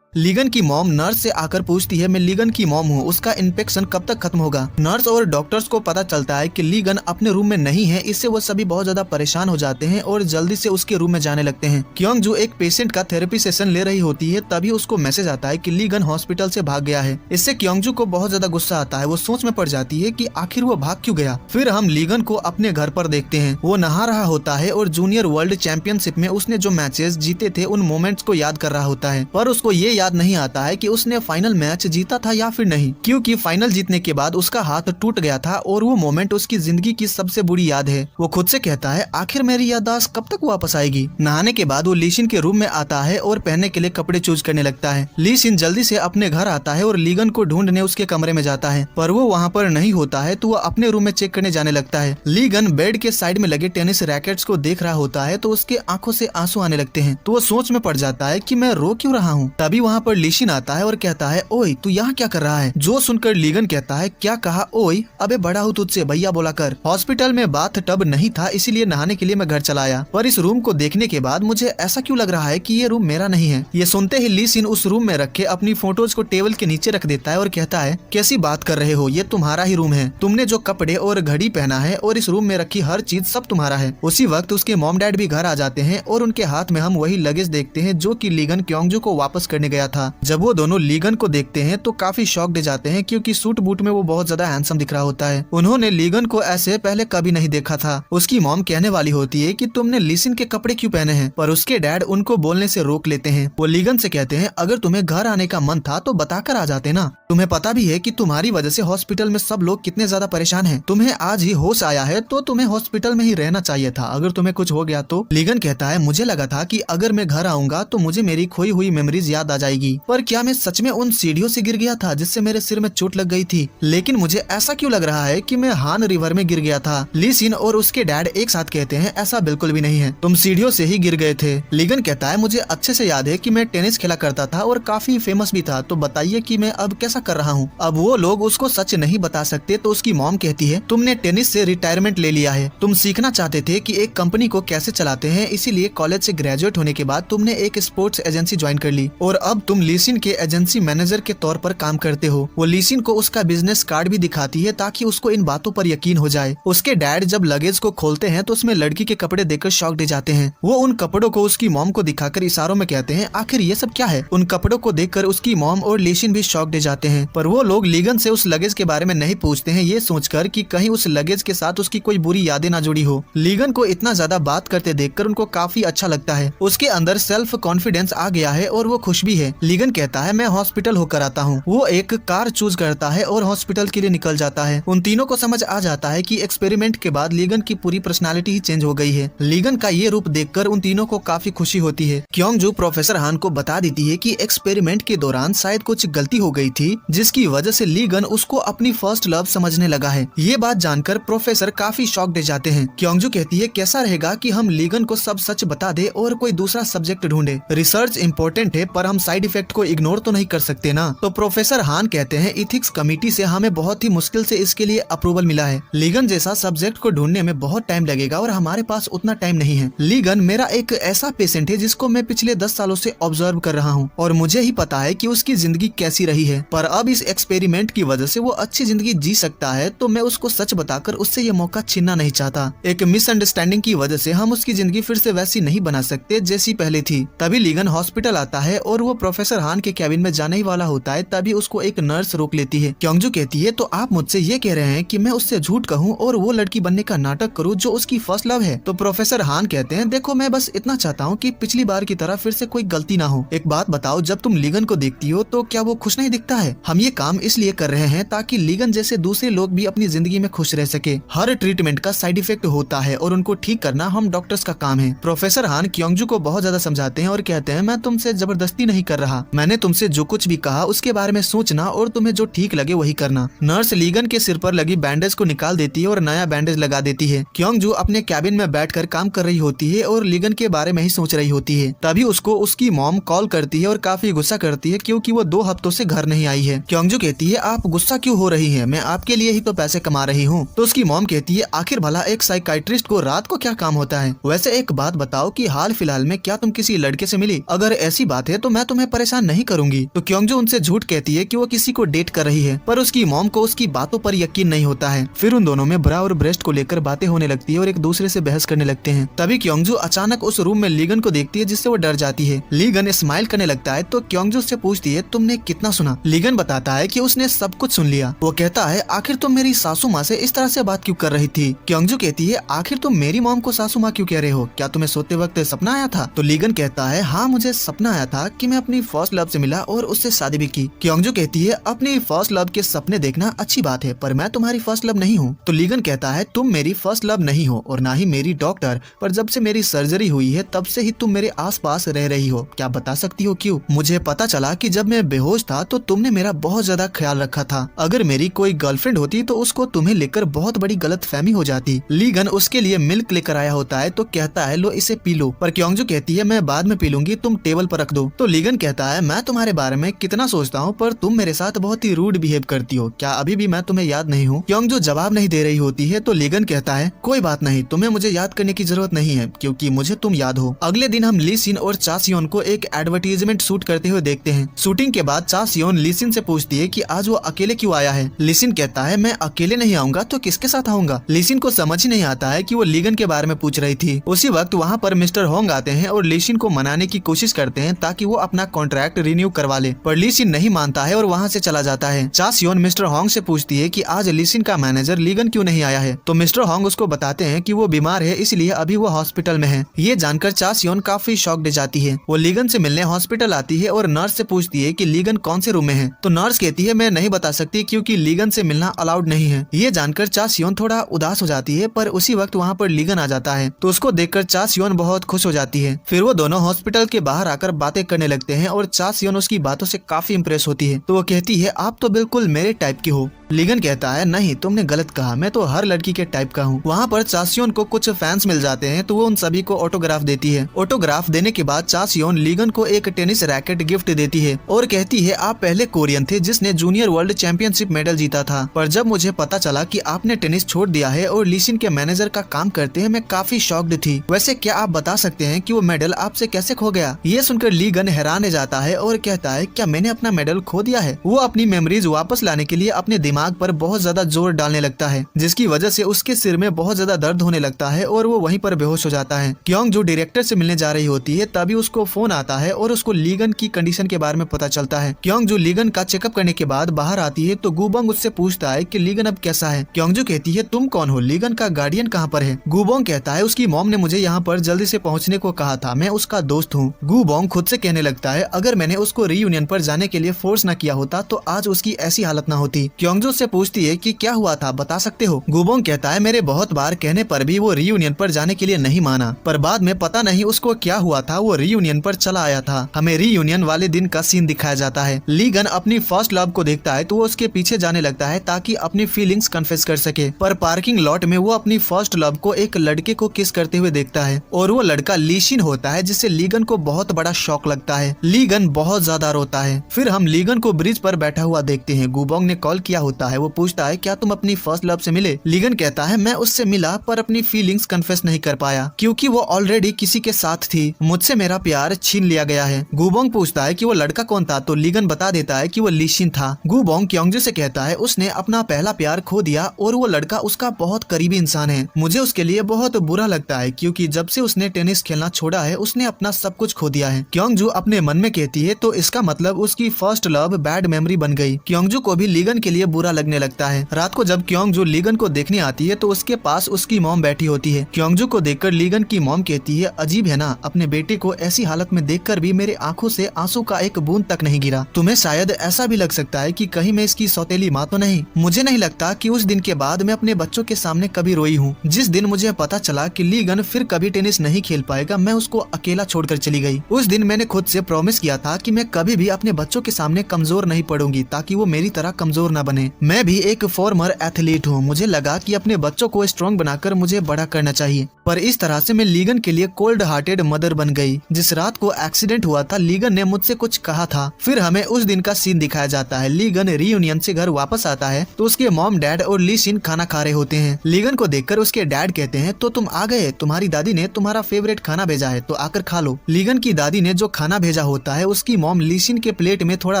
लीगन की मॉम नर्स से आकर पूछती है मैं लीगन की मॉम हूँ, उसका इन्फेक्शन कब तक खत्म होगा। नर्स और डॉक्टर्स को पता चलता है कि लीगन अपने रूम में नहीं है, इससे वो सभी बहुत ज्यादा परेशान हो जाते हैं और जल्दी से उसके रूम में जाने लगते हैं। क्योंगजू एक पेशेंट का थेरेपी सेशन ले रही होती है तभी उसको मैसेज आता है कि लीगन हॉस्पिटल से भाग गया है। इससे क्योंगजू को बहुत ज्यादा गुस्सा आता है, वो सोच में पड़ जाती है कि आखिर वो भाग क्यों गया। फिर हम लीगन को अपने घर पर देखते हैं, वो नहा रहा होता है और जूनियर वर्ल्ड चैंपियनशिप में उसने जो मैचेस जीते थे उन मोमेंट्स को याद कर रहा होता है, पर उसको ये याद नहीं आता है कि उसने फाइनल मैच जीता था या फिर नहीं, क्योंकि फाइनल जीतने के बाद उसका हाथ टूट गया था और वो मोमेंट उसकी जिंदगी की सबसे बुरी याद है। वो खुद से कहता है आखिर मेरी याददाश्त कब तक वापस आएगी। नहाने के बाद वो लीशिन के रूम में आता है और पहनने के लिए कपड़े चूज करने लगता है। लीशिन जल्दी से अपने घर आता है और लीगन को ढूंढने उसके कमरे में जाता है, पर वो वहाँ पर नहीं होता है तो वो अपने रूम में चेक करने जाने लगता है। लीगन बेड के साइड में लगे टेनिस रैकेट्स को देख रहा होता है तो उसके आंखों से आंसू आने लगते हैं, तो वो सोच में पड़ जाता है कि मैं रो क्यों रहा हूँ। तभी वहाँ पर लीशिन आता है और कहता है ओए तू यहाँ क्या कर रहा है। जो सुनकर लीगन कहता है क्या कहा ओए, अबे बड़ा हूँ तुझसे भैया बोला कर। हॉस्पिटल में बाथ टब नहीं था इसीलिए नहाने के लिए मैं घर चला आया, पर इस रूम को देखने के बाद मुझे ऐसा क्यों लग रहा है कि ये रूम मेरा नहीं है। ये सुनते ही लीशिन उस रूम में रखे अपनी फोटोज को टेबल के नीचे रख देता है और कहता है कैसी बात कर रहे हो, ये तुम्हारा ही रूम है, तुमने जो कपड़े और घड़ी पहना है और इस रूम में रखी हर चीज सब तुम्हारा है। उसी वक्त उसके मॉम डैड भी घर आ जाते हैं और उनके हाथ में हम वही लगेज देखते हैं जो कि लीगन क्योंगजू को वापस करने गया था। जब वो दोनों लीगन को देखते हैं तो काफी शॉक्ड हो जाते हैं क्योंकि सूट बूट में वो बहुत ज्यादा हैंडसम दिख रहा होता है। उन्होंने लीगन को ऐसे पहले कभी नहीं देखा था। उसकी मॉम कहने वाली होती है कि तुमने लीशिन के कपड़े क्यों पहने हैं, पर उसके डैड उनको बोलने से रोक लेते हैं। वो लीगन से कहते हैं अगर तुम्हें घर आने का मन था तो बताकर आ जाते ना, तुम्हें पता भी है कि तुम्हारी वजह से हॉस्पिटल में सब लोग कितने ज्यादा परेशान हैं। तुम्हें आज ही होश आया है तो तुम्हें हॉस्पिटल में ही रहना चाहिए था, अगर तुम्हें कुछ हो गया तो। लीगन कहता है मुझे लगा था कि अगर मैं घर आऊंगा तो मुझे मेरी खोई हुई मेमोरीज याद आ जाएगी, पर क्या मैं सच में उन सीढ़ियों से गिर गया था जिससे मेरे सिर में चोट लग गई थी। लेकिन मुझे ऐसा क्यों लग रहा है कि मैं हान रिवर में गिर गया था। लीशिन और उसके डैड एक साथ कहते हैं ऐसा बिल्कुल भी नहीं है, तुम सीढ़ियों से ही गिर गए थे। लीगन कहता है मुझे अच्छे से याद है कि मैं टेनिस खेला करता था और काफी फेमस भी था, तो बताइए कि मैं अब कैसा कर रहा हूँ। अब वो लोग उसको सच नहीं बता सकते तो उसकी मॉम कहती है तुमने टेनिस से रिटायरमेंट ले लिया है, तुम सीखना चाहते थे कि एक कंपनी को कैसे चलाते हैं, इसीलिए कॉलेज से ग्रेजुएट होने के बाद तुमने एक स्पोर्ट्स एजेंसी ज्वाइन कर ली और अब तुम लीशिन के एजेंसी मैनेजर के तौर पर काम करते हो। वो लीशिन को उसका बिजनेस कार्ड भी दिखाती है ताकि उसको इन बातों पर यकीन हो जाए। उसके डैड जब लगेज को खोलते हैं तो उसमें लड़की के कपड़े देखकर शॉक्ड हो जाते हैं। वो उन कपड़ों को उसकी मॉम को दिखाकर इशारों में कहते हैं आखिर ये सब क्या है। उन कपड़ों को देखकर उसकी मॉम और लीशिन भी शॉक्ड हो जाते हैं, पर वो लोग लीगन से उस लगेज के बारे में नहीं पूछते हैं, ये सोचकर कि कहीं उस लगेज के साथ उसकी कोई बुरी यादें ना जुड़ी हो। लीगन को इतना ज्यादा बात करते देखकर उनको काफी अच्छा लगता है। उसके अंदर सेल्फ कॉन्फिडेंस आ गया है और वो खुश भी है। लीगन कहता है मैं हॉस्पिटल होकर आता हूँ। वो एक कार चूज करता है और हॉस्पिटल के लिए निकल जाता है। उन तीनों को समझ आ जाता है कि एक्सपेरिमेंट के बाद लीगन की पूरी पर्सनालिटी ही चेंज हो गई है। लीगन का ये रूप देखकर उन तीनों को काफी खुशी होती है। क्योंगजू प्रोफेसर हान को बता देती है कि एक्सपेरिमेंट के दौरान शायद कुछ गलती हो गई थी जिसकी वजह से लीगन उसको अपनी फर्स्ट लव समझने लगा है। ये बात जानकर प्रोफेसर काफी शॉक्ड हो जाते हैं। क्योंगजू कहती है कैसा रहेगा कि हम लीगन को सब सच बता दे और कोई दूसरा सब्जेक्ट ढूंढे। रिसर्च इम्पोर्टेंट है पर हम साइड इफेक्ट को इग्नोर तो नहीं कर सकते ना। तो प्रोफेसर हान कहते हैं इथिक्स कमेटी से हमें बहुत ही मुश्किल से इसके लिए अप्रूवल मिला है। लीगन जैसा सब्जेक्ट को ढूंढने में बहुत टाइम लगेगा और हमारे पास उतना टाइम नहीं है। लीगन मेरा एक ऐसा पेशेंट है जिसको मैं पिछले 10 सालों से ऑब्जर्व कर रहा हूँ और मुझे ही पता है कि उसकी जिंदगी कैसी रही है, पर अब इस एक्सपेरिमेंट की वजह से वो अच्छी जिंदगी जी सकता है, तो मैं उसको सच बताकर उससे ये मौका छीनना नहीं चाहता। एक मिसअंडरस्टैंडिंग की वजह से हम उसकी जिंदगी फिर से वैसी नहीं बना सकते जैसी पहले थी। तभी लीगन हॉस्पिटल आता है और वो प्रोफेसर हान के कैबिन में जाने ही वाला होता है तभी उसको एक नर्स रोक लेती है। क्योंगजू कहती है तो आप मुझसे ये कह रहे हैं कि मैं उससे झूठ कहूँ और वो लड़की बनने का नाटक करूँ जो उसकी फर्स्ट लव है। तो प्रोफेसर हान कहते हैं देखो मैं बस इतना चाहता हूँ कि पिछली बार की तरह फिर से कोई गलती ना हो। एक बात बताओ, जब तुम लीगन को देखती हो तो क्या वो खुश नहीं दिखता है? हम ये काम इसलिए कर रहे हैं ताकि लीगन जैसे दूसरे लोग भी अपनी जिंदगी में खुश रह सके। हर ट्रीटमेंट का साइड इफेक्ट होता है और उनको ठीक करना हम डॉक्टर्स का काम है। प्रोफेसर हान क्योंगजू को बहुत ज्यादा समझाते हैं और कहते हैं मैं तुमसे जबरदस्ती नहीं कर रहा, मैंने तुमसे जो कुछ भी कहा उसके बारे में सोचना और तुम्हें जो ठीक लगे वही करना। नर्स लीगन के सिर पर लगी बैंडेज को निकाल देती है और नया बैंडेज लगा देती है। क्योंगजू अपने कैबिन में बैठकर काम कर रही होती है और लीगन के बारे में ही सोच रही होती है। तभी उसको उसकी मॉम कॉल करती है और काफी गुस्सा करती है क्योंकि वो 2 हफ्तों से घर नहीं आई है। क्योंगजू कहती है आप गुस्सा क्यों हो रही हैं? मैं आपके लिए ही तो पैसे कमा रही हूँ। तो उसकी मॉम कहती है आखिर भला एक साइकाइट्रिस्ट को रात को क्या काम होता है? वैसे एक बात बताओ कि हाल फिलहाल में क्या तुम किसी लड़के से मिली? अगर ऐसी बात है तो मैं तुम्हें परेशान नहीं करूंगी। तो क्योंगजू उनसे झूठ कहती है कि वो किसी को डेट कर रही है, पर उसकी मॉम को उसकी बातों पर यकीन नहीं होता है। फिर उन दोनों में ब्रा और ब्रेस्ट को लेकर बातें होने लगती है और एक दूसरे से बहस करने लगते हैं। तभी क्योंगजू अचानक उस रूम में लीगन को देखती है जिससे वो डर जाती है। लीगन स्माइल करने लगता है तो क्योंगजू से पूछती है तुमने कितना सुना? लीगन बताता है कि उसने सब कुछ सुन लिया। वो कहता है आखिर तुम मेरी सासू माँ से इस तरह से बात क्यों कर रही थी? क्योंगजू कहती है आखिर तुम मेरी मॉम को सासू माँ क्यों कह रहे हो? क्या तुम्हें सोते वक्त सपना आया था? तो लीगन कहता है हाँ मुझे सपना आया था कि मैं अपनी फर्स्ट लव से मिला और उससे शादी भी की। क्योंगजू कहती है अपनी फर्स्ट लव के सपने देखना अच्छी बात है पर मैं तुम्हारी फर्स्ट लव नहीं हूँ। तो लीगन कहता है तुम मेरी फर्स्ट लव नहीं हो और ना ही मेरी डॉक्टर, पर जब से मेरी सर्जरी हुई है तब से ही तुम मेरे आसपास रह रही हो। क्या बता सकती हो क्यों? मुझे पता चला कि जब मैं बेहोश था तो तुमने मेरा बहुत ज्यादा ख्याल रखा था। अगर मेरी कोई गर्लफ्रेंड होती तो उसको तुम्हें लेकर बहुत बड़ी गलतफहमी हो जाती। लीगन उसके लिए मिल्क लेकर आया होता है तो कहता है लो इसे पी लो, पर क्योंगजू कहती है मैं बाद में पी लूंगी, तुम टेबल पर रख दो। तो लीगन कहता है मैं तुम्हारे बारे में कितना सोचता हूँ पर तुम मेरे साथ बहुत ही रूड बिहेव करती हो, क्या अभी भी मैं तुम्हें याद नहीं हूँ? क्योंगजू जवाब नहीं दे रही होती है तो लीगन कहता है कोई बात नहीं, तुम्हें मुझे याद करने की जरूरत नहीं है क्योंकि मुझे तुम याद हो। अगले दिन हम ली सिन और चा सियोन को एक एडवर्टीजमेंट शूट करते हुए देखते हैं। शूटिंग के बाद चा सियोन ली सिन से पूछती है कि आज वो अकेले क्यों आया है? ली सिन कहता है मैं अकेले नहीं आऊंगा तो किसके साथ आऊंगा? ली सिन को समझ ही नहीं आता है कि वो लीगन के बारे में पूछ रही थी। उसी वक्त वहाँ पर मिस्टर होंग आते हैं और ली सिन को मनाने की कोशिश करते हैं ताकि वो अपना कॉन्ट्रैक्ट रिन्यू करवा ले, पर ली सिन नहीं मानता है और वहाँ से चला जाता है। चा सियोन मिस्टर होंग से पूछती है कि आज ली सिन का मैनेजर लीगन क्यों नहीं आया है? तो मिस्टर होंग उसको बताते हैं कि वो बीमार है इसलिए अभी वो हॉस्पिटल में है। ये जानकर चा सियोन काफी शॉक्ड हो जाती है। वो लीगन से मिलने हॉस्पिटल आती है और नर्स से पूछती है कि लीगन कौन से रूम में है? तो नर्स कहती है मैं नहीं बता सकती क्योंकि लीगन से मिलना अलाउड नहीं है। ये जानकर चा सियोन थोड़ा उदास हो जाती है, पर उसी वक्त वहाँ पर लीगन आ जाता है तो उसको देखकर चा सियोन बहुत खुश हो जाती है। फिर वो दोनों हॉस्पिटल के बाहर आकर बातें करने लगते हैं और चा सियोन उसकी बातों से काफी इम्प्रेस होती है। तो वो कहती है आप तो बिल्कुल मेरे टाइप की हो। लीगन कहता है नहीं तुमने गलत कहा, मैं तो हर लड़की के टाइप का हूँ। वहाँ पर चा सियोन को कुछ फैंस मिल जाते हैं तो वो उन सभी को ऑटोग्राफ देती है। ऑटोग्राफ देने के बाद चा सियोन लीगन को एक टेनिस रैकेट गिफ्ट देती है और कहती है आप पहले कोरियन थे जिसने जूनियर वर्ल्ड चैंपियनशिप मेडल जीता था, पर जब मुझे पता चला कि आपने टेनिस छोड़ दिया है और ली सिन के मैनेजर का काम करते हैं मैं काफी शॉक्ड थी। वैसे क्या आप बता सकते हैं कि वो मेडल आपसे कैसे खो गया? ये सुनकर लीगन हैरान हो जाता है और कहता है क्या मैंने अपना मेडल खो दिया है? वो अपनी मेमोरीज वापस लाने के लिए अपने दिमाग पर बहुत ज्यादा जोर डालने लगता है जिसकी वजह से उसके सिर में बहुत ज्यादा दर्द होने लगता है और वो वहीं पर बेहोश हो जाता है। क्योंग जो डायरेक्टर से मिलने जा रही होती है तभी उसको फोन आता है और उसको लीगन की कंडीशन के बारे में पता चलता है। क्योंग जो लीगन का चेकअप करने के बाद बाहर आती है तो गुबोंग उससे पूछता है कि लीगन अब कैसा है? क्योंग कहती है तुम कौन हो? लीगन का गार्डियन कहाँ पर है? गुबोंग कहता है उसकी मॉम ने मुझे यहाँ पर जल्दी से पहुँचने को कहा था, मैं उसका दोस्त हूँ। गुबोंग खुद से कहने लगता है अगर मैंने उसको रीयूनियन पर जाने के लिए फोर्स न किया होता तो आज उसकी ऐसी हालत न होती। क्योंग से पूछती है कि क्या हुआ था, बता सकते हो? गुबोंग कहता है मेरे बहुत बार कहने पर भी वो रीयूनियन पर जाने के लिए नहीं माना, पर बाद में पता नहीं उसको क्या हुआ था, वो रीयूनियन पर चला आया था। हमें रीयूनियन वाले दिन का सीन दिखाया जाता है। लीगन अपनी फर्स्ट लव को देखता है तो वो उसके पीछे जाने लगता है ताकि अपनी फीलिंग्स कन्फेस कर सके, पर पार्किंग लॉट में वो अपनी फर्स्ट लव को एक लड़के को किस करते हुए देखता है और वो लड़का ली सिन होता है जिससे लीगन को बहुत बड़ा शॉक लगता है। लीगन बहुत ज्यादा रोता है। फिर हम लीगन को ब्रिज पर बैठा हुआ देखते हैं। गुबोंग ने कॉल किया होता है। वो पूछता है क्या तुम अपनी फर्स्ट लव से मिले? लीगन कहता है मैं उससे मिला पर अपनी फीलिंग्स कन्फेस नहीं कर पाया क्योंकि वो ऑलरेडी किसी के साथ थी, मुझसे मेरा प्यार छीन लिया गया है। गुबोंग पूछता है कि वो लड़का कौन था तो लीगन बता देता है कि वो ली सिन था। गुबोंग क्योंगजू से कहता है उसने अपना पहला प्यार खो दिया और वो लड़का उसका बहुत करीबी इंसान है। मुझे उसके लिए बहुत बुरा लगता है क्योंकि जब से उसने टेनिस खेलना छोड़ा है उसने अपना सब कुछ खो दिया है। क्योंगजू अपने मन में कहती है तो इसका मतलब उसकी फर्स्ट लव बैड मेमोरी बन गई। क्योंगजू को भी लीगन के लिए बुरा लगने लगता है। रात को जब क्योंगजू लीगन को देखने आती है तो उसके पास उसकी मॉम बैठी होती है। क्योंगजू को देखकर लीगन की मॉम कहती है, अजीब है ना, अपने बेटे को ऐसी हालत में देखकर भी मेरे आंखों से आंसू का एक बूंद तक नहीं गिरा। तुम्हें शायद ऐसा भी लग सकता है कि कहीं मैं इसकी सौतेली माँ तो नहीं। मुझे नहीं लगता कि उस दिन के बाद मैं अपने बच्चों के सामने कभी रोई हूँ। जिस दिन मुझे पता चला कि लीगन फिर कभी टेनिस नहीं खेल पाएगा, मैं उसको अकेला छोड़कर चली गई। उस दिन मैंने खुद से प्रॉमिस किया था कि मैं कभी भी अपने बच्चों के सामने कमजोर नहीं पड़ूंगी ताकि वो मेरी तरह कमजोर न बने। मैं भी एक फॉर्मर एथलीट हूँ। मुझे लगा कि अपने बच्चों को स्ट्रॉन्ग बनाकर मुझे बड़ा करना चाहिए, पर इस तरह से मैं लीगन के लिए कोल्ड हार्टेड मदर बन गई। जिस रात को एक्सीडेंट हुआ था लीगन ने मुझसे कुछ कहा था। फिर हमें उस दिन का सीन दिखाया जाता है। लीगन रियूनियन से घर वापस आता है तो उसके मॉम डैड और ली शिन खाना खा रहे होते हैं। लीगन को देखकर उसके डैड कहते हैं, तो तुम आ गए, तुम्हारी दादी ने तुम्हारा फेवरेट खाना भेजा है तो आकर खा लो। लीगन की दादी ने जो खाना भेजा होता है उसकी मॉम ली शिन के प्लेट में थोड़ा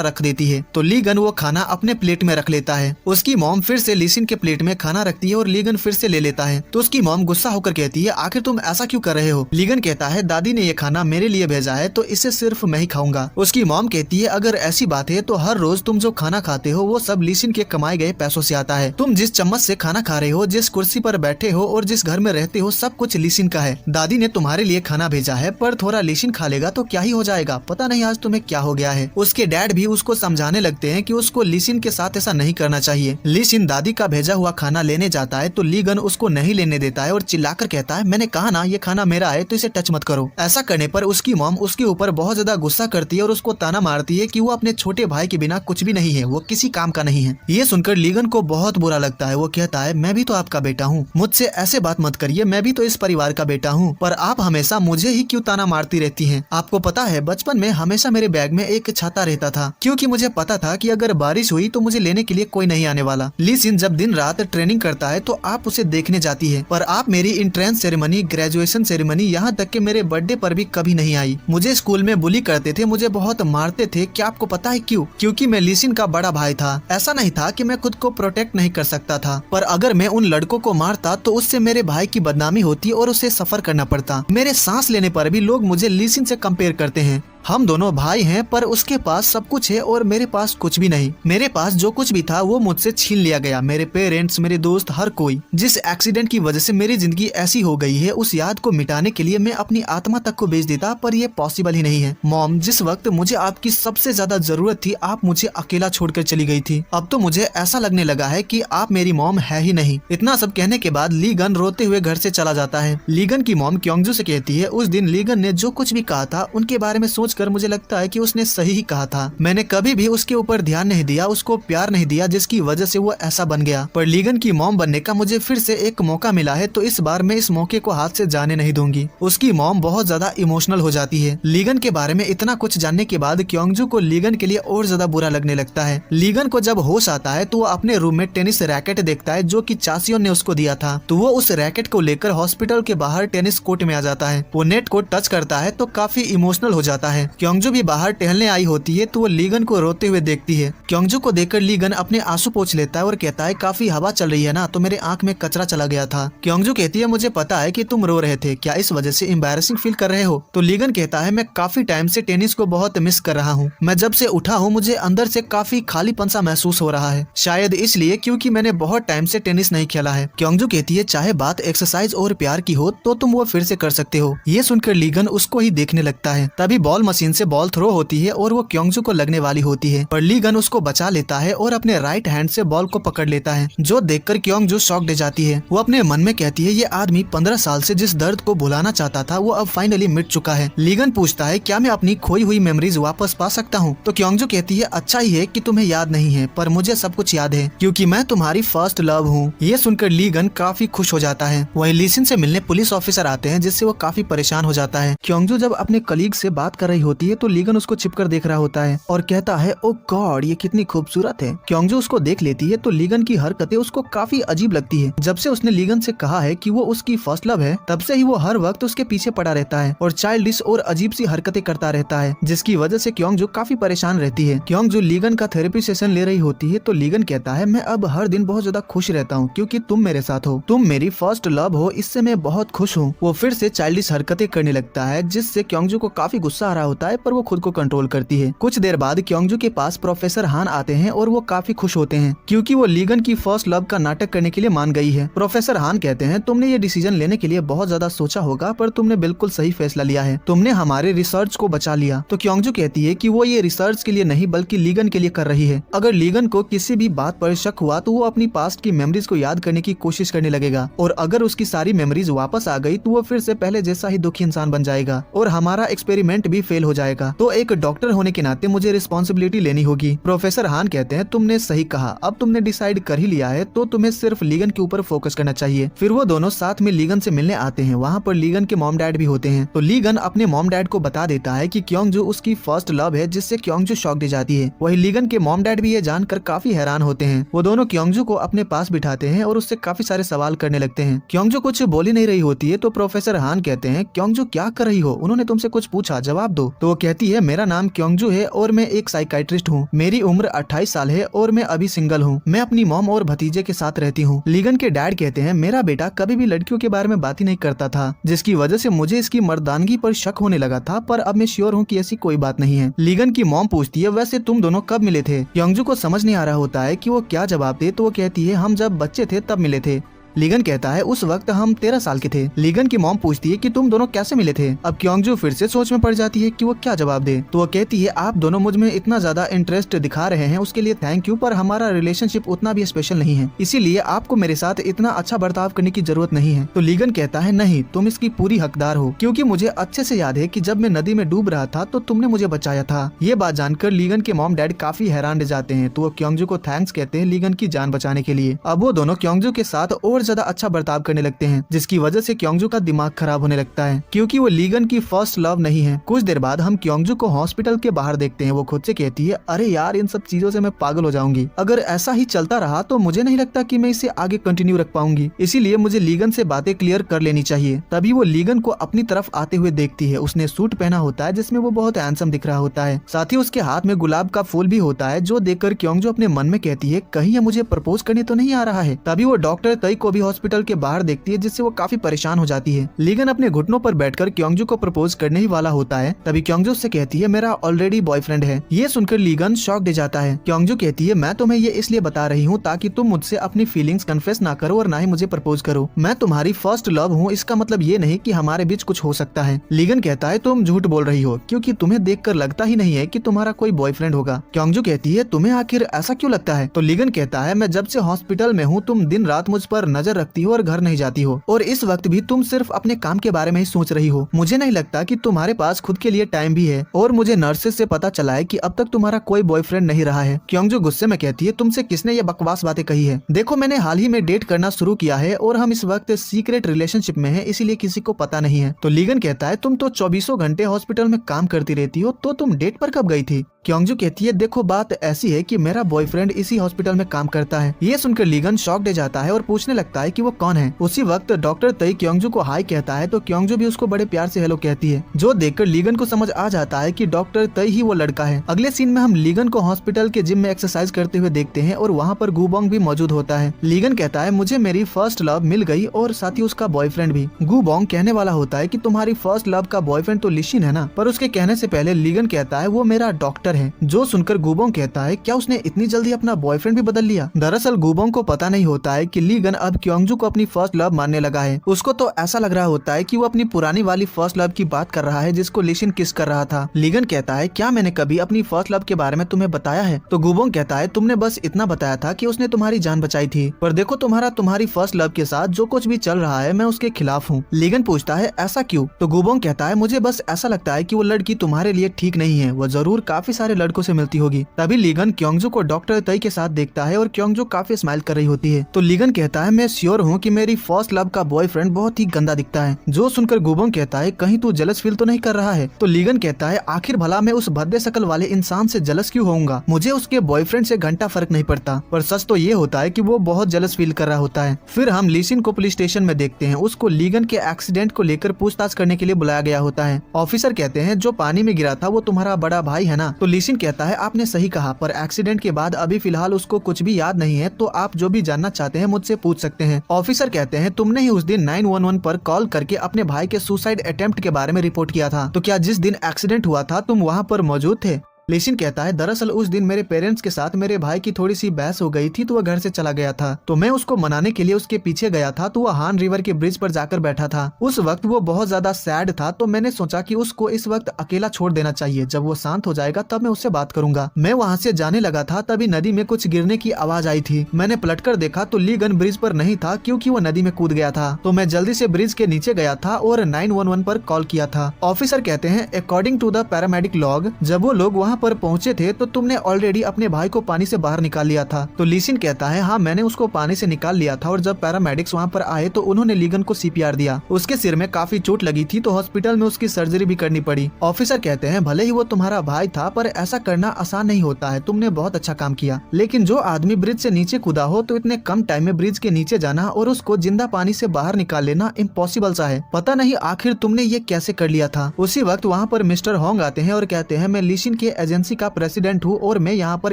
रख देती है तो लीगन वो खाना अपने प्लेट में रख लेता है। उसकी मॉम फिर से ली शिन के प्लेट में खाना रखती है और लीगन फिर से ले लेता है तो उसकी मॉम गुस्सा होकर कहती है, आखिर तुम ऐसा क्यों कर रहे हो? लीगन कहता है, दादी ने ये खाना मेरे लिए भेजा है तो इसे सिर्फ मैं ही खाऊंगा। उसकी मॉम कहती है, अगर ऐसी बात है तो हर रोज तुम जो खाना खाते हो वो सब ली शिन के कमाए गए पैसों से आता है। तुम जिस चम्मच से खाना खा रहे हो, जिस कुर्सी पर बैठे हो और जिस घर में रहते हो, सब कुछ ली शिन का है। दादी ने तुम्हारे लिए खाना भेजा है पर थोड़ा ली शिन खा लेगा तो क्या ही हो जाएगा, पता नहीं आज तुम्हें क्या हो गया है। उसके डैड भी उसको समझाने लगते हैं कि उसको ली शिन के साथ ऐसा नहीं करना चाहिए। ली शिन दादी का भेजा हुआ खाना लेने जाता है तो लीगन उसको नहीं लेने देता है और चिल्लाकर कहता है, मैंने कहा ना ये खाना मेरा है तो इसे टच मत करो। ऐसा करने पर उसकी मॉम उसके ऊपर बहुत ज्यादा गुस्सा करती है और उसको ताना मारती है कि वो अपने छोटे भाई के बिना कुछ भी नहीं है, वो किसी काम का नहीं है। ये सुनकर लीगन को बहुत बुरा लगता है। वो कहता है, मैं भी तो आपका बेटा हूँ, मुझसे ऐसे बात मत करिए, मैं भी तो इस परिवार का बेटा हूँ, पर आप हमेशा मुझे ही क्यों ताना मारती रहती हैं? आपको पता है बचपन में हमेशा मेरे बैग में एक छाता रहता था क्योंकि मुझे पता था कि अगर बारिश हुई तो मुझे लेने के लिए कोई नहीं आने वाला। ली शिन जब दिन रात ट्रेनिंग करता है तो आप उसे देखने जाती है, पर आप मेरी एंट्रेंस सेरेमनी, ग्रेजुएशन सेरेमनी, यहाँ तक कि मेरे बर्थडे पर भी कभी नहीं आई। मुझे स्कूल में बुली करते थे, मुझे बहुत मारते थे। क्या आपको पता है क्यों? क्योंकि मैं ली शिन का बड़ा भाई था। ऐसा नहीं था कि मैं खुद को प्रोटेक्ट नहीं कर सकता था, पर अगर मैं उन लड़कों को मारता तो उससे मेरे भाई की बदनामी होती और उसे सफर करना पड़ता। मेरे सांस लेने पर भी लोग मुझे ली शिन से कंपेयर करते हैं। हम दोनों भाई हैं पर उसके पास सब कुछ है और मेरे पास कुछ भी नहीं। मेरे पास जो कुछ भी था वो मुझसे छीन लिया गया। मेरे पेरेंट्स, मेरे दोस्त, हर कोई। जिस एक्सीडेंट की वजह से मेरी जिंदगी ऐसी हो गई है, उस याद को मिटाने के लिए मैं अपनी आत्मा तक को बेच देता, पर ये पॉसिबल ही नहीं है। मॉम, जिस वक्त मुझे आपकी सबसे ज्यादा जरूरत थी आप मुझे अकेला छोड़कर चली गई थी। अब तो मुझे ऐसा लगने लगा है कि आप मेरी मॉम है ही नहीं। इतना सब कहने के बाद लीगन रोते हुए घर से चला जाता है। लीगन की मॉम क्योंगजू से कहती है, उस दिन लीगन ने जो कुछ भी कहा था उनके बारे में सोचकर मुझे लगता है कि उसने सही ही कहा था। मैंने कभी भी उसके ऊपर ध्यान नहीं दिया, उसको प्यार नहीं दिया, जिसकी वजह से वो ऐसा बन गया। पर लीगन की मॉम बनने का मुझे फिर से एक मौका मिला है तो इस बार मैं इस मौके को हाथ से जाने नहीं दूंगी। उसकी मॉम बहुत ज्यादा इमोशनल हो जाती है। लीगन के बारे में इतना कुछ जानने के बाद क्योंगजू को लीगन के लिए और ज्यादा बुरा लगने लगता है। लीगन को जब होश आता है तो वो अपने रूम में टेनिस रैकेट देखता है जो कि चासियों ने उसको दिया था, तो वो उस रैकेट को लेकर हॉस्पिटल के बाहर टेनिस कोर्ट में आ जाता है। वो नेट को टच करता है तो काफी इमोशनल हो जाता है। क्योंगजू भी बाहर टहलने आई होती है तो वो लीगन को रोते हुए देखती है। क्योंगजू को देखकर लीगन अपने आंसू पोंछ लेता है और कहता है, काफी हवा चल रही है ना तो मेरे आंख में कचरा चला गया था। क्योंगजू कहती है, मुझे पता है कि तुम रो रहे थे, क्या इस वजह से एम्बैरेसिंग फील कर रहे हो? तो लीगन कहता है, मैं काफी टाइम से टेनिस को बहुत मिस कर रहा हूँ। मैं जब से उठा हूँ मुझे अंदर से काफी खालीपन सा महसूस हो रहा है, शायद इसलिए क्योंकि मैंने बहुत टाइम से टेनिस नहीं खेला है। क्योंगजू कहती है, चाहे बात एक्सरसाइज और प्यार की हो तो तुम वो फिर से कर सकते हो। ये सुनकर लीगन उसको ही देखने लगता है। तभी बॉल मशीन से बॉल थ्रो होती है और वो क्योंगजू को लगने वाली होती है, पर लीगन उसको बचा लेता है और अपने राइट हैंड से बॉल को पकड़ लेता है, जो देखकर क्योंगजू शॉक्ड हो जाती है। वो अपने मन में कहती है, ये आदमी 15 साल से जिस दर्द को भुलाना चाहता था वो अब फाइनली मिट चुका है। लीगन पूछता है, क्या मैं अपनी खोई हुई मेमोरीज वापस पा सकता हूँ? तो क्योंगजू कहती है, अच्छा ही है कि तुम्हें याद नहीं है, पर मुझे सब कुछ याद है क्योंकि मैं तुम्हारी फर्स्ट लव हूँ। ये सुनकर लीगन काफी खुश हो जाता है। वहीं ली शिन से मिलने पुलिस ऑफिसर आते हैं जिससे वो काफी परेशान हो जाता है। क्योंगजू जब अपने कलीग से बात कर रही होती है तो लीगन उसको छिपकर देख रहा होता है और कहता है, ओ गॉड ये कितनी खूबसूरत है। क्योंगजू उसको देख लेती है तो लीगन की हरकतें उसको काफी अजीब लगती है। जब से उसने लीगन से कहा है कि वो उसकी फर्स्ट लव है तब से ही वो हर वक्त उसके पीछे पड़ा रहता है और चाइल्डिश और अजीब सी हरकतें करता रहता है, जिसकी वजह से क्योंगजू काफी परेशान रहती है। क्योंगजू लीगन का थेरेपी सेशन ले रही होती है तो लीगन कहता है, मैं अब हर दिन बहुत ज्यादा खुश रहता हूँ क्योंकि तुम मेरे साथ हो, तुम मेरी फर्स्ट लव हो, इससे मैं बहुत खुश हूँ। वो फिर से चाइल्डिश हरकतें करने लगता है जिससे क्योंगजू को काफी गुस्सा आ रहा होता है पर वो खुद को कंट्रोल करती है। कुछ देर बाद क्योंगजू के पास प्रोफेसर हान आते हैं और वो काफी खुश होते हैं क्योंकि वो लीगन की फर्स्ट लव का नाटक करने के लिए मान गई है। प्रोफेसर हान कहते हैं तुमने ये डिसीजन लेने के लिए बहुत ज्यादा सोचा होगा पर तुमने बिल्कुल सही फैसला लिया है, तुमने हमारे रिसर्च को बचा लिया। तो क्योंगजू कहती है कि वो ये रिसर्च के लिए नहीं बल्कि लीगन के लिए कर रही है। अगर लीगन को किसी भी बात पर शक हुआ तो वो अपनी पास्ट की मेमोरीज को याद करने की कोशिश करने लगेगा और अगर उसकी सारी मेमोरीज वापस आ गई तो वो फिर से पहले जैसा ही दुखी इंसान बन जाएगा और हमारा एक्सपेरिमेंट भी फेल हो जाएगा। तो एक डॉक्टर होने के नाते मुझे रिस्पॉन्सिबिलिटी लेनी होगी। प्रोफेसर हान कहते हैं तुमने सही कहा, अब तुमने डिसाइड कर ही लिया है तो तुम्हें सिर्फ लीगन के ऊपर फोकस करना चाहिए। फिर वो दोनों साथ में लीगन से मिलने आते हैं। वहाँ पर लीगन के मॉम डैड भी होते हैं। तो लीगन अपने मॉम डैड को बता देता है कि क्योंगजू उसकी फर्स्ट लव है, जिससे क्योंगजू शॉक दे जाती है। वही लीगन के मॉम डैड भी ये जानकर काफी हैरान होते हैं। वो दोनों क्योंगजू को अपने पास बिठाते हैं और उससे काफी सारे सवाल करने लगते हैं। क्योंगजू कुछ बोल ही नहीं रही होती है तो प्रोफेसर हान कहते हैं क्योंगजू क्या कर रही हो, उन्होंने तुमसे कुछ पूछा, जवाब दो। तो वो कहती है मेरा नाम क्योंगजू है और मैं एक साइकाइट्रिस्ट हूँ, मेरी उम्र 28 साल है और मैं अभी सिंगल हूँ, मैं अपनी मॉम और भतीजे के साथ रहती हूँ। लीगन के डैड कहते हैं मेरा बेटा कभी भी लड़कियों के बारे में बात ही नहीं करता था, जिसकी वजह से मुझे इसकी मर्दानगी पर शक होने लगा था, पर अब मैं श्योर हूँ कि ऐसी कोई बात नहीं है। लीगन की मॉम पूछती है वैसे तुम दोनों कब मिले थे। क्योंगजू को समझ नहीं आ रहा होता है कि वो क्या जवाब दे, तो वो कहती है हम जब बच्चे थे तब मिले थे। लीगन कहता है उस वक्त हम 13 साल के थे। लीगन की मॉम पूछती है कि तुम दोनों कैसे मिले थे। अब क्योंगजू फिर से सोच में पड़ जाती है कि वो क्या जवाब दे। तो वो कहती है आप दोनों मुझ में इतना ज्यादा इंटरेस्ट दिखा रहे हैं उसके लिए थैंक यू, पर हमारा रिलेशनशिप उतना भी स्पेशल नहीं है, इसीलिए आपको मेरे साथ इतना अच्छा बर्ताव करने की जरूरत नहीं है। तो लीगन कहता है नहीं, तुम इसकी पूरी हकदार हो, क्योंकि मुझे अच्छे से याद है कि जब मैं नदी में डूब रहा था तो तुमने मुझे बचाया था। ये बात जानकर लीगन के मॉम डैड काफी हैरान रह जाते हैं। तो वो क्योंगजू को थैंक्स कहते हैं लीगन की जान बचाने के लिए। अब वो दोनों क्योंगजू के साथ और ज्यादा अच्छा बर्ताव करने लगते हैं, जिसकी वजह से क्योंगजू का दिमाग खराब होने लगता है क्योंकि वो लीगन की फर्स्ट लव नहीं है। कुछ देर बाद हम क्योंगजू को हॉस्पिटल के बाहर देखते हैं। वो खुद से कहती है अरे यार इन सब चीजों से मैं पागल हो जाऊंगी, अगर ऐसा ही चलता रहा तो मुझे नहीं लगता कि मैं इसे आगे कंटिन्यू रख पाऊंगी, इसीलिए मुझे लीगन से बातें क्लियर कर लेनी चाहिए। तभी वो लीगन को अपनी तरफ आते हुए देखती है। उसने सूट पहना होता है जिसमें वो बहुत हैंडसम दिख रहा होता है, साथ ही उसके हाथ में गुलाब का फूल भी होता है, जो देखकर क्योंगजू अपने मन में कहती है कहीं ये मुझे प्रपोज करने तो नहीं आ रहा है। तभी वो डॉक्टर तई को भी हॉस्पिटल के बाहर देखती है, जिससे वो काफी परेशान हो जाती है। लीगन अपने घुटनों पर बैठकर क्योंगजू को प्रपोज करने ही वाला होता है। तभी क्योंगजू उससे कहती है मेरा ऑलरेडी बॉयफ्रेंड है। ये सुनकर लीगन शॉक दे जाता है। क्योंगजू कहती है मैं तुम्हें ये इसलिए बता रही हूँ ताकि तुम मुझसे अपनी फीलिंग्स कन्फेस ना करो और ना ही मुझे प्रपोज करो। मैं तुम्हारी फर्स्ट लव हूँ, इसका मतलब ये नहीं कि हमारे बीच कुछ हो सकता है। लीगन कहता है तुम झूठ बोल रही हो, क्योंकि तुम्हें देखकर लगता ही नहीं है कि तुम्हारा कोई बॉयफ्रेंड होगा। क्योंगजू कहती है तुम्हें आखिर ऐसा क्यों लगता है। तो लीगन कहता है मैं जब से हॉस्पिटल में हूँ तुम दिन रात मुझ पर नजर रखती हो और घर नहीं जाती हो, और इस वक्त भी तुम सिर्फ अपने काम के बारे में ही सोच रही हो। मुझे नहीं लगता कि तुम्हारे पास खुद के लिए टाइम भी है, और मुझे नर्सेस से पता चला है कि अब तक तुम्हारा कोई बॉयफ्रेंड नहीं रहा है। क्योंगजू गुस्से में कहती है तुमसे किसने ये बकवास बातें कही है। देखो मैंने हाल ही में डेट करना शुरू किया है और हम इस वक्त सीक्रेट रिलेशनशिप में हैं, इसीलिए किसी को पता नहीं है। तो लीगन कहता है तुम तो 24 घंटे हॉस्पिटल में काम करती रहती हो, तो तुम डेट पर कब गई थी। क्योंगजू कहती है देखो बात ऐसी है कि मेरा बॉयफ्रेंड इसी हॉस्पिटल में काम करता है। ये सुनकर लीगन शॉक दे जाता है और पूछने लगता है कि वो कौन है। उसी वक्त डॉक्टर तई क्योंगजू को हाई कहता है, तो क्योंगजू भी उसको बड़े प्यार से हेलो कहती है, जो देखकर लीगन को समझ आ जाता है कि डॉक्टर तई ही वो लड़का है। अगले सीन में हम लीगन को हॉस्पिटल के जिम में एक्सरसाइज करते हुए देखते हैं और वहाँ पर गुबोंग भी मौजूद होता है। लीगन कहता है मुझे मेरी फर्स्ट लव मिल गई और साथ ही उसका बॉयफ्रेंड भी। गुबोंग कहने वाला होता है कि तुम्हारी फर्स्ट लव का बॉयफ्रेंड तो लिशिन है ना, पर उसके कहने से पहले लीगन कहता है वो मेरा डॉक्टर है। जो सुनकर गुबोंग कहता है क्या उसने इतनी जल्दी अपना बॉयफ्रेंड भी बदल लिया। दरअसल गुबोंग को पता नहीं होता है कि लीगन अब क्योंगजू को अपनी फर्स्ट लव मानने लगा है। उसको तो ऐसा लग रहा होता है कि वो अपनी पुरानी वाली फर्स्ट लव की बात कर रहा है जिसको लिशिन किस कर रहा था। लीगन कहता है क्या मैंने कभी अपनी फर्स्ट लव के बारे में तुम्हें बताया है। तो गुबोंग कहता है तुमने बस इतना बताया था कि उसने तुम्हारी जान बचाई थी, पर देखो तुम्हारी फर्स्ट लव के साथ जो कुछ भी चल रहा है मैं उसके खिलाफ हूँ। लीगन पूछता है ऐसा क्यों। तो गुबोंग कहता है मुझे बस ऐसा लगता है कि वो लड़की तुम्हारे लिए ठीक नहीं है, वो जरूर काफी सारे लड़कों से मिलती होगी। तभी लीगन क्योंगजू को डॉक्टर तई के साथ देखता है और क्योंगजू काफी स्माइल कर रही होती है। तो लीगन कहता है मैं श्योर हूँ कि मेरी फर्स्ट लव का बॉयफ्रेंड बहुत ही गंदा दिखता है। जो सुनकर गुबोंग कहता है कहीं तू जलस फील तो नहीं कर रहा है। तो लीगन कहता है आखिर भला मैं उस भद्दे शकल वाले इंसान से जलस क्यों होऊंगा, मुझे उसके बॉयफ्रेंड से घंटा फर्क नहीं पड़ता। पर सच तो ये होता है कि वो बहुत जलस फील कर रहा होता है। फिर हम लिशिन को पुलिस स्टेशन में देखते हैं। उसको लीगन के एक्सीडेंट को लेकर पूछताछ करने के लिए बुलाया गया होता है। ऑफिसर कहते हैं जो पानी में गिरा था वो तुम्हारा बड़ा भाई है ना। तो लिशिन कहता है आपने सही कहा, पर एक्सीडेंट के बाद अभी फिलहाल उसको कुछ भी याद नहीं है, तो आप जो भी जानना चाहते हैं मुझसे पूछ सकते लगते हैं। ऑफिसर कहते हैं तुमने ही उस दिन 911 पर कॉल करके अपने भाई के सुसाइड अटेम्प्ट के बारे में रिपोर्ट किया था, तो क्या जिस दिन एक्सीडेंट हुआ था तुम वहाँ पर मौजूद थे? लिसिन कहता है दरअसल उस दिन मेरे पेरेंट्स के साथ मेरे भाई की थोड़ी सी बहस हो गई थी, तो वह घर से चला गया था। तो मैं उसको मनाने के लिए उसके पीछे गया था, तो वह हान रिवर के ब्रिज पर जाकर बैठा था। उस वक्त वो बहुत ज्यादा सैड था, तो मैंने सोचा कि उसको इस वक्त अकेला छोड़ देना चाहिए। जब वो शांत हो जाएगा तब मैं उससे बात करूंगा। मैं वहाँ से जाने लगा था, तभी नदी में कुछ गिरने की आवाज आई थी। मैंने पलटकर देखा तो लीगन ब्रिज पर नहीं था, क्योंकि वो नदी में कूद गया था। तो मैं जल्दी से ब्रिज के नीचे गया था और 911 पर कॉल किया था। ऑफिसर कहते हैं according to the paramedic log, जब वो लोग वहाँ पर पहुँचे थे तो तुमने ऑलरेडी अपने भाई को पानी से बाहर निकाल लिया था। तो लिसिन कहता है हाँ, मैंने उसको पानी से निकाल लिया था, और जब पैरामेडिक्स वहाँ पर आए तो उन्होंने लीगन को सीपीआर दिया। उसके सिर में काफी चोट लगी थी, तो हॉस्पिटल में उसकी सर्जरी भी करनी पड़ी। ऑफिसर कहते हैं भले ही वो तुम्हारा भाई था, पर ऐसा करना आसान नहीं होता है। तुमने बहुत अच्छा काम किया, लेकिन जो आदमी ब्रिज से नीचे कूदा हो तो इतने कम टाइम में ब्रिज के नीचे जाना और उसको जिंदा पानी से बाहर निकाल लेना इम्पॉसिबल सा है। पता नहीं आखिर तुमने ये कैसे कर लिया था। उसी वक्त वहाँ पर मिस्टर होंग आते हैं और कहते हैं मैं लिसिन के एजेंसी का प्रेसिडेंट हूँ और मैं यहाँ पर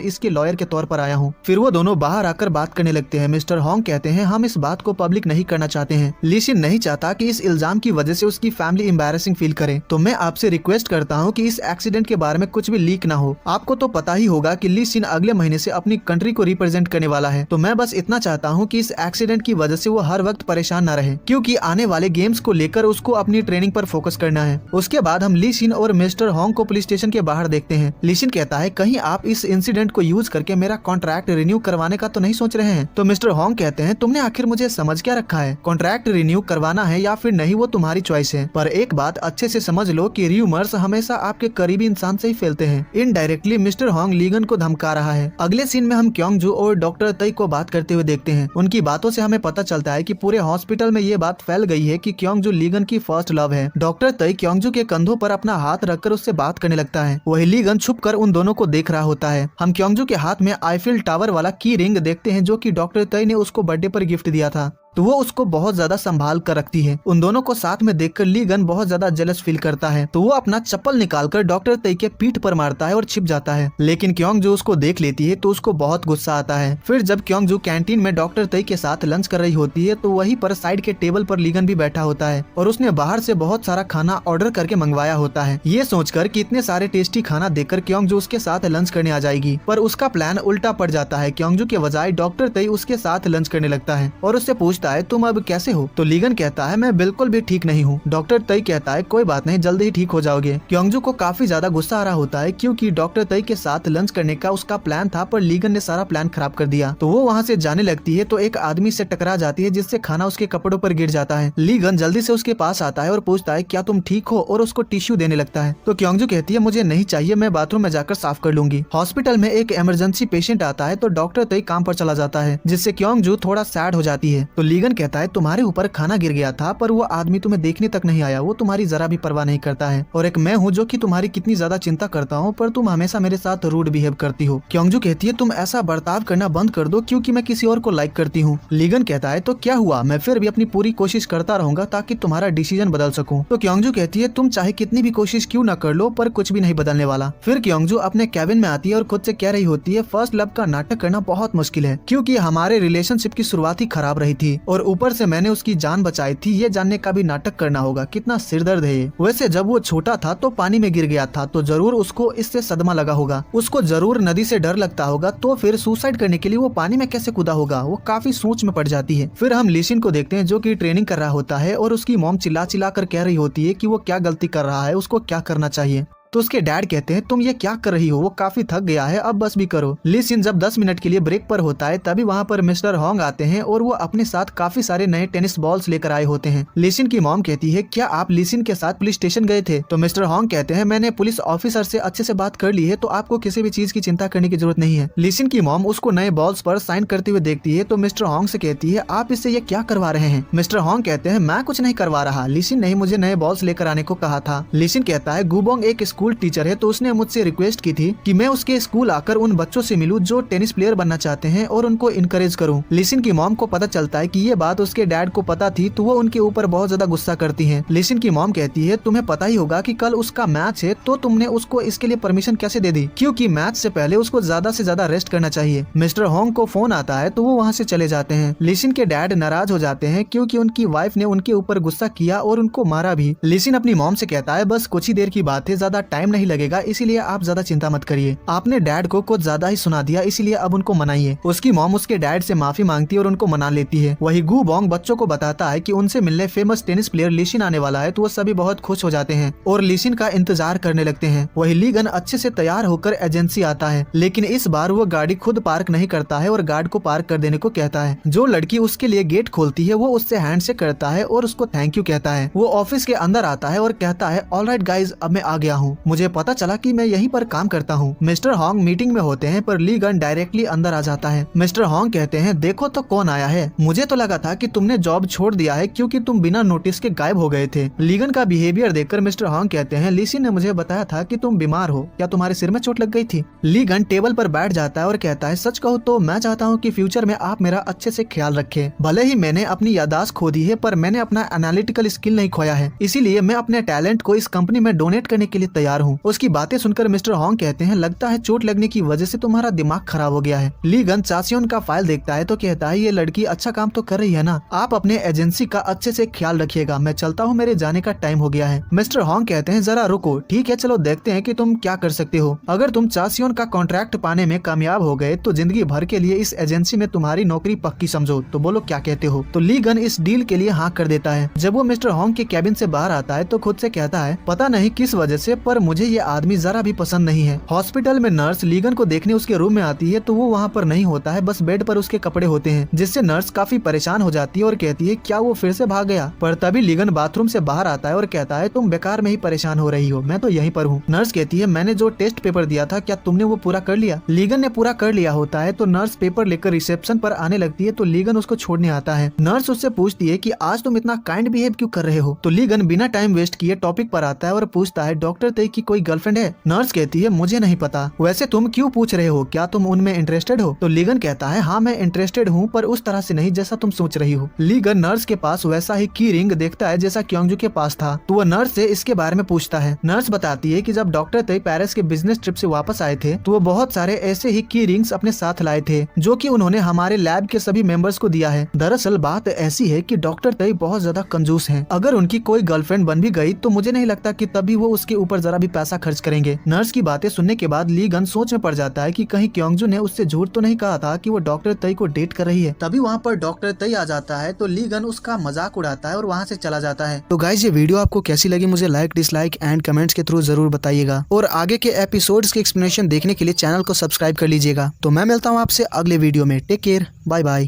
इसके लॉयर के तौर पर आया हूँ। फिर वो दोनों बाहर आकर बात करने लगते हैं। मिस्टर होंग कहते हैं हम इस बात को पब्लिक नहीं करना चाहते हैं। लिसिन नहीं चाहता कि इस इल्जाम की वजह से उसकी फैमिली एम्बैरेसिंग फील करे, तो मैं आपसे रिक्वेस्ट करता हूँ कि इस एक्सीडेंट के बारे में कुछ भी लीक ना हो। आपको तो पता ही होगा कि लिसिन अगले महीने से अपनी कंट्री को रिप्रेजेंट करने वाला है, तो मैं बस इतना चाहता हूँ कि इस एक्सीडेंट की वजह से वो हर वक्त परेशान न रहे, क्योंकि आने वाले गेम्स को लेकर उसको अपनी ट्रेनिंग पर फोकस करना है। उसके बाद हम लिसिन और मिस्टर होंग को पुलिस स्टेशन के बाहर देखते हैं। लिसिन कहता है कहीं आप इस इंसिडेंट को यूज करके मेरा कॉन्ट्रैक्ट रिन्यू करवाने का तो नहीं सोच रहे हैं? तो मिस्टर होंग कहते हैं तुमने आखिर मुझे समझ क्या रखा है? कॉन्ट्रैक्ट रिन्यू करवाना है या फिर नहीं वो तुम्हारी चॉइस है, पर एक बात अच्छे से समझ लो कि र्यूमर्स हमेशा आपके करीबी इंसान से ही फैलते हैं। इनडायरेक्टली मिस्टर होंग लीगन को धमका रहा है। अगले सीन में हम क्योंगजू और डॉक्टर तई को बात करते हुए देखते हैं। उनकी बातों से हमें पता चलता है कि पूरे हॉस्पिटल में ये बात फैल गई है कि क्योंगजू लीगन की फर्स्ट लव है। डॉक्टर तई क्योंगजू के कंधों पर अपना हाथ रखकर उससे बात करने लगता है। वही लीगन छुपकर उन दोनों को देख रहा होता है। हम क्योंगजू के हाथ में आईफिल टावर वाला की रिंग देखते हैं, जो कि डॉक्टर तई ने उसको बर्थडे पर गिफ्ट दिया था, तो वो उसको बहुत ज्यादा संभाल कर रखती है। उन दोनों को साथ में देखकर लीगन बहुत ज्यादा जेलस फील करता है, तो वो अपना चप्पल निकालकर डॉक्टर तई के पीठ पर मारता है और छिप जाता है। लेकिन क्योंगजू उसको देख लेती है तो उसको बहुत गुस्सा आता है। फिर जब क्योंगजू कैंटीन में डॉक्टर तई के साथ लंच कर रही होती है, तो वहीं पर साइड के टेबल पर लीगन भी बैठा होता है और उसने बाहर से बहुत सारा खाना ऑर्डर करके मंगवाया होता है, ये सोचकर कि इतने सारे टेस्टी खाना देखकर क्योंगजू उसके साथ लंच करने आ जाएगी। पर उसका प्लान उल्टा पड़ जाता है। क्योंगजू के बजाय डॉक्टर तई उसके साथ लंच करने लगता है और उससे पूछता है तुम अब कैसे हो? तो लीगन कहता है मैं बिल्कुल भी ठीक नहीं हूँ। डॉक्टर तई कहता है कोई बात नहीं, जल्दी ही ठीक हो जाओगे। क्योंगजू को काफी ज्यादा गुस्सा आ रहा होता है, क्योंकि डॉक्टर तई के साथ लंच करने का उसका प्लान था, पर लीगन ने सारा प्लान खराब कर दिया। तो वो वहाँ से जाने लगती है, तो एक आदमी से टकरा जाती है, जिससे खाना उसके कपड़ों पर गिर जाता है। लीगन जल्दी से उसके पास आता है और पूछता है क्या तुम ठीक हो, और उसको टिश्यू देने लगता है। तो क्योंगजू कहती है मुझे नहीं चाहिए, मैं बाथरूम में जाकर साफ कर लूंगी। हॉस्पिटल में एक इमरजेंसी पेशेंट आता है, तो डॉक्टर तई काम पर चला जाता है, जिससे क्योंगजू थोड़ा सैड हो जाती है। तो लीगन कहता है तुम्हारे ऊपर खाना गिर गया था, पर वो आदमी तुम्हें देखने तक नहीं आया, वो तुम्हारी जरा भी परवाह नहीं करता है, और एक मैं हूँ जो कि तुम्हारी कितनी ज्यादा चिंता करता हूँ, पर तुम हमेशा मेरे साथ रूड बिहेव करती हो। क्योंगजू कहती है तुम ऐसा बर्ताव करना बंद कर दो, क्योंकि मैं किसी और को लाइक करती हूँ। लीगन कहता है तो क्या हुआ, मैं फिर भी अपनी पूरी कोशिश करता रहूंगा ताकि तुम्हारा डिसीजन बदल सकूं। तो क्योंगजू कहती है तुम चाहे कितनी भी कोशिश क्यों न कर लो, पर कुछ भी नहीं बदलने वाला। फिर क्योंगजू अपने कैबिन में आती है और खुद से कह रही होती है फर्स्ट लव का नाटक करना बहुत मुश्किल है, क्योंकि हमारे रिलेशनशिप की शुरुआत ही खराब रही थी, और ऊपर से मैंने उसकी जान बचाई थी, ये जानने का भी नाटक करना होगा। कितना सिरदर्द है ये। वैसे जब वो छोटा था तो पानी में गिर गया था, तो जरूर उसको इससे सदमा लगा होगा, उसको जरूर नदी से डर लगता होगा, तो फिर सुसाइड करने के लिए वो पानी में कैसे कूदा होगा। वो काफी सोच में पड़ जाती है। फिर हम लिसिन को देखते हैं, जो कि ट्रेनिंग कर रहा होता है, और उसकी मॉम चिल्ला चिल्ला कर कह रही होती है कि वो क्या गलती कर रहा है, उसको क्या करना चाहिए। तो उसके डैड कहते हैं तुम ये क्या कर रही हो, वो काफी थक गया है, अब बस भी करो। लिसिन जब 10 मिनट के लिए ब्रेक पर होता है, तभी वहाँ पर मिस्टर होंग आते हैं और वो अपने साथ काफी सारे नए टेनिस बॉल्स लेकर आए होते हैं। लिसिन की मॉम कहती है क्या आप लिसिन के साथ पुलिस स्टेशन गए थे? तो मिस्टर होंग कहते हैं मैंने पुलिस ऑफिसर से अच्छे से बात कर ली है, तो आपको किसी भी चीज की चिंता करने की जरूरत नहीं है। लिसिन की मॉम उसको नए बॉल्स पर साइन करते हुए देखती है, तो मिस्टर होंग से कहती है आप इससे ये क्या करवा रहे हैं? मिस्टर होंग कहते हैं मैं कुछ नहीं करवा रहा, लिसिन ने मुझे नए बॉल्स लेकर आने को कहा था। लिसिन कहता है गुबोंग एक स्कूल स्कूल टीचर है तो उसने मुझसे रिक्वेस्ट की थी कि मैं उसके स्कूल आकर उन बच्चों से मिलूं जो टेनिस प्लेयर बनना चाहते हैं और उनको इनकरेज करूं। लिसिन की मॉम को पता चलता है कि ये बात उसके डैड को पता थी तो वो उनके ऊपर बहुत ज्यादा गुस्सा करती हैं। लिसिन की मॉम कहती है तुम्हें पता ही होगा कि कल उसका मैच है तो तुमने उसको इसके लिए परमिशन कैसे दे दी, क्योंकि मैच से पहले उसको ज्यादा से ज्यादा रेस्ट करना चाहिए। मिस्टर होंग को फोन आता है तो वो वहाँ से चले जाते हैं। लिसिन के डैड नाराज हो जाते हैं क्योंकि उनकी वाइफ ने उनके ऊपर गुस्सा किया और उनको मारा भी। लिसिन अपनी मॉम से कहता है बस कुछ ही देर की बात है, ज्यादा टाइम नहीं लगेगा, इसीलिए आप ज्यादा चिंता मत करिए। आपने डैड को कुछ ज्यादा ही सुना दिया, इसीलिए अब उनको मनाइए। उसकी मॉम उसके डैड से माफी मांगती है और उनको मना लेती है। वही गु बोंग बच्चों को बताता है कि उनसे मिलने फेमस टेनिस प्लेयर लिसिन आने वाला है तो वो सभी बहुत खुश हो जाते हैं और लिसिन का इंतजार करने लगते हैं। वही लीगन अच्छे से तैयार होकर एजेंसी आता है, लेकिन इस बार वो गाड़ी खुद पार्क नहीं करता है और गार्ड को पार्क कर देने को कहता है। जो लड़की उसके लिए गेट खोलती है वो उससे हैंड से करता है और उसको थैंक यू कहता है। वो ऑफिस के अंदर आता है और कहता है ऑलराइट गाइज, अब मैं आ गया हूँ, मुझे पता चला कि मैं यहीं पर काम करता हूँ। मिस्टर होंग मीटिंग में होते हैं पर लीगन डायरेक्टली अंदर आ जाता है। मिस्टर होंग कहते हैं देखो तो कौन आया है, मुझे तो लगा था कि तुमने जॉब छोड़ दिया है क्योंकि तुम बिना नोटिस के गायब हो गए थे। लीगन का बिहेवियर देखकर मिस्टर होंग कहते हैं लिसिन ने मुझे बताया था कि तुम बीमार हो, क्या तुम्हारे सिर में चोट लग गई थी? लीगन टेबल पर बैठ जाता है और कहता है सच कहूँ तो मैं चाहता हूँ कि फ्यूचर में आप मेरा अच्छे से ख्याल रखें। भले ही मैंने अपनी यादाश्त खो दी है पर मैंने अपना एनालिटिकल स्किल नहीं खोया है, इसीलिए मैं अपने टैलेंट को इस कंपनी में डोनेट करने के लिए तैयार हूँ। उसकी बातें सुनकर मिस्टर होंग कहते हैं लगता है चोट लगने की वजह से तुम्हारा दिमाग खराब हो गया है। लीगन चासियोन का फाइल देखता है तो कहता है ये लड़की अच्छा काम तो कर रही है ना, आप अपने एजेंसी का अच्छे से ख्याल रखिएगा, मैं चलता हूँ, मेरे जाने का टाइम हो गया है। मिस्टर होंग कहते हैं जरा रुको, ठीक है चलो देखते हैं कि तुम क्या कर सकते हो। अगर तुम चासियोन का कॉन्ट्रैक्ट पाने में कामयाब हो गए तो जिंदगी भर के लिए इस एजेंसी में तुम्हारी नौकरी पक्की समझो, तो बोलो क्या कहते हो। तो लीगन इस डील के लिए हाँ कर देता है। जब वो मिस्टर होंग के कैबिन से बाहर आता है तो खुद से कहता है पता नहीं किस वजह से पर मुझे ये आदमी जरा भी पसंद नहीं है। हॉस्पिटल में नर्स लीगन को देखने उसके रूम में आती है तो वो वहाँ पर नहीं होता है, बस बेड पर उसके कपड़े होते हैं, जिससे नर्स काफी परेशान हो जाती है और कहती है क्या वो फिर से भाग गया। पर तभी लीगन बाथरूम से बाहर आता है और कहता है तुम बेकार में ही परेशान हो रही हो, मैं तो यहीं पर हूँ। नर्स कहती है मैंने जो टेस्ट पेपर दिया था क्या तुमने वो पूरा कर लिया? लीगन ने पूरा कर लिया होता है तो नर्स पेपर लेकर रिसेप्शन पर आने लगती है तो लीगन उसको छोड़ने आता है। नर्स उससे पूछती है कि आज तुम इतना काइंड बिहेव क्यों कर रहे हो? तो लीगन बिना टाइम वेस्ट किए टॉपिक पर आता है और पूछता है डॉक्टर तय की कोई गर्लफ्रेंड है? नर्स कहती है मुझे नहीं पता, वैसे तुम क्यों पूछ रहे हो, क्या तुम उनमें इंटरेस्टेड हो? तो लीगन कहता है हाँ मैं इंटरेस्टेड हूँ पर उस तरह से नहीं जैसा तुम सोच रही हो। लीगन नर्स के पास वैसा ही की रिंग देखता है जैसा क्योंजू के पास था तो वह नर्स से इसके बारे में पूछता है। नर्स बताती है कि जब डॉक्टर तय पेरिस के बिजनेस ट्रिप से वापस आए थे तो वो बहुत सारे ऐसे ही की रिंग्स अपने साथ लाए थे जो कि उन्होंने हमारे लैब के सभी मेंबर्स को दिया है। दरअसल बात ऐसी है कि डॉक्टर तय बहुत ज्यादा कंजूस हैं। अगर उनकी कोई गर्लफ्रेंड बन भी गई तो मुझे नहीं लगता कि तभी वो उसके ऊपर जरा भी पैसा खर्च करेंगे। नर्स की बातें सुनने के बाद लीगन सोच में पड़ जाता है कि कहीं क्योंजू ने उससे झूठ तो नहीं कहा था कि वो डॉक्टर तय को डेट कर रही है। तभी वहाँ पर डॉक्टर तय आ जाता है तो लीगन उसका मजाक उड़ाता है और वहाँ से चला जाता है। तो गाइस ये वीडियो आपको कैसी लगी मुझे लाइक डिसलाइक एंड कमेंट्स के थ्रू जरूर बताइएगा और आगे के एपिसोड्स के एक्सप्लेनेशन देखने के लिए चैनल को सब्सक्राइब कर लीजिएगा। तो मैं मिलता हूँ आपसे अगले वीडियो में, टेक केयर, बाय बाय।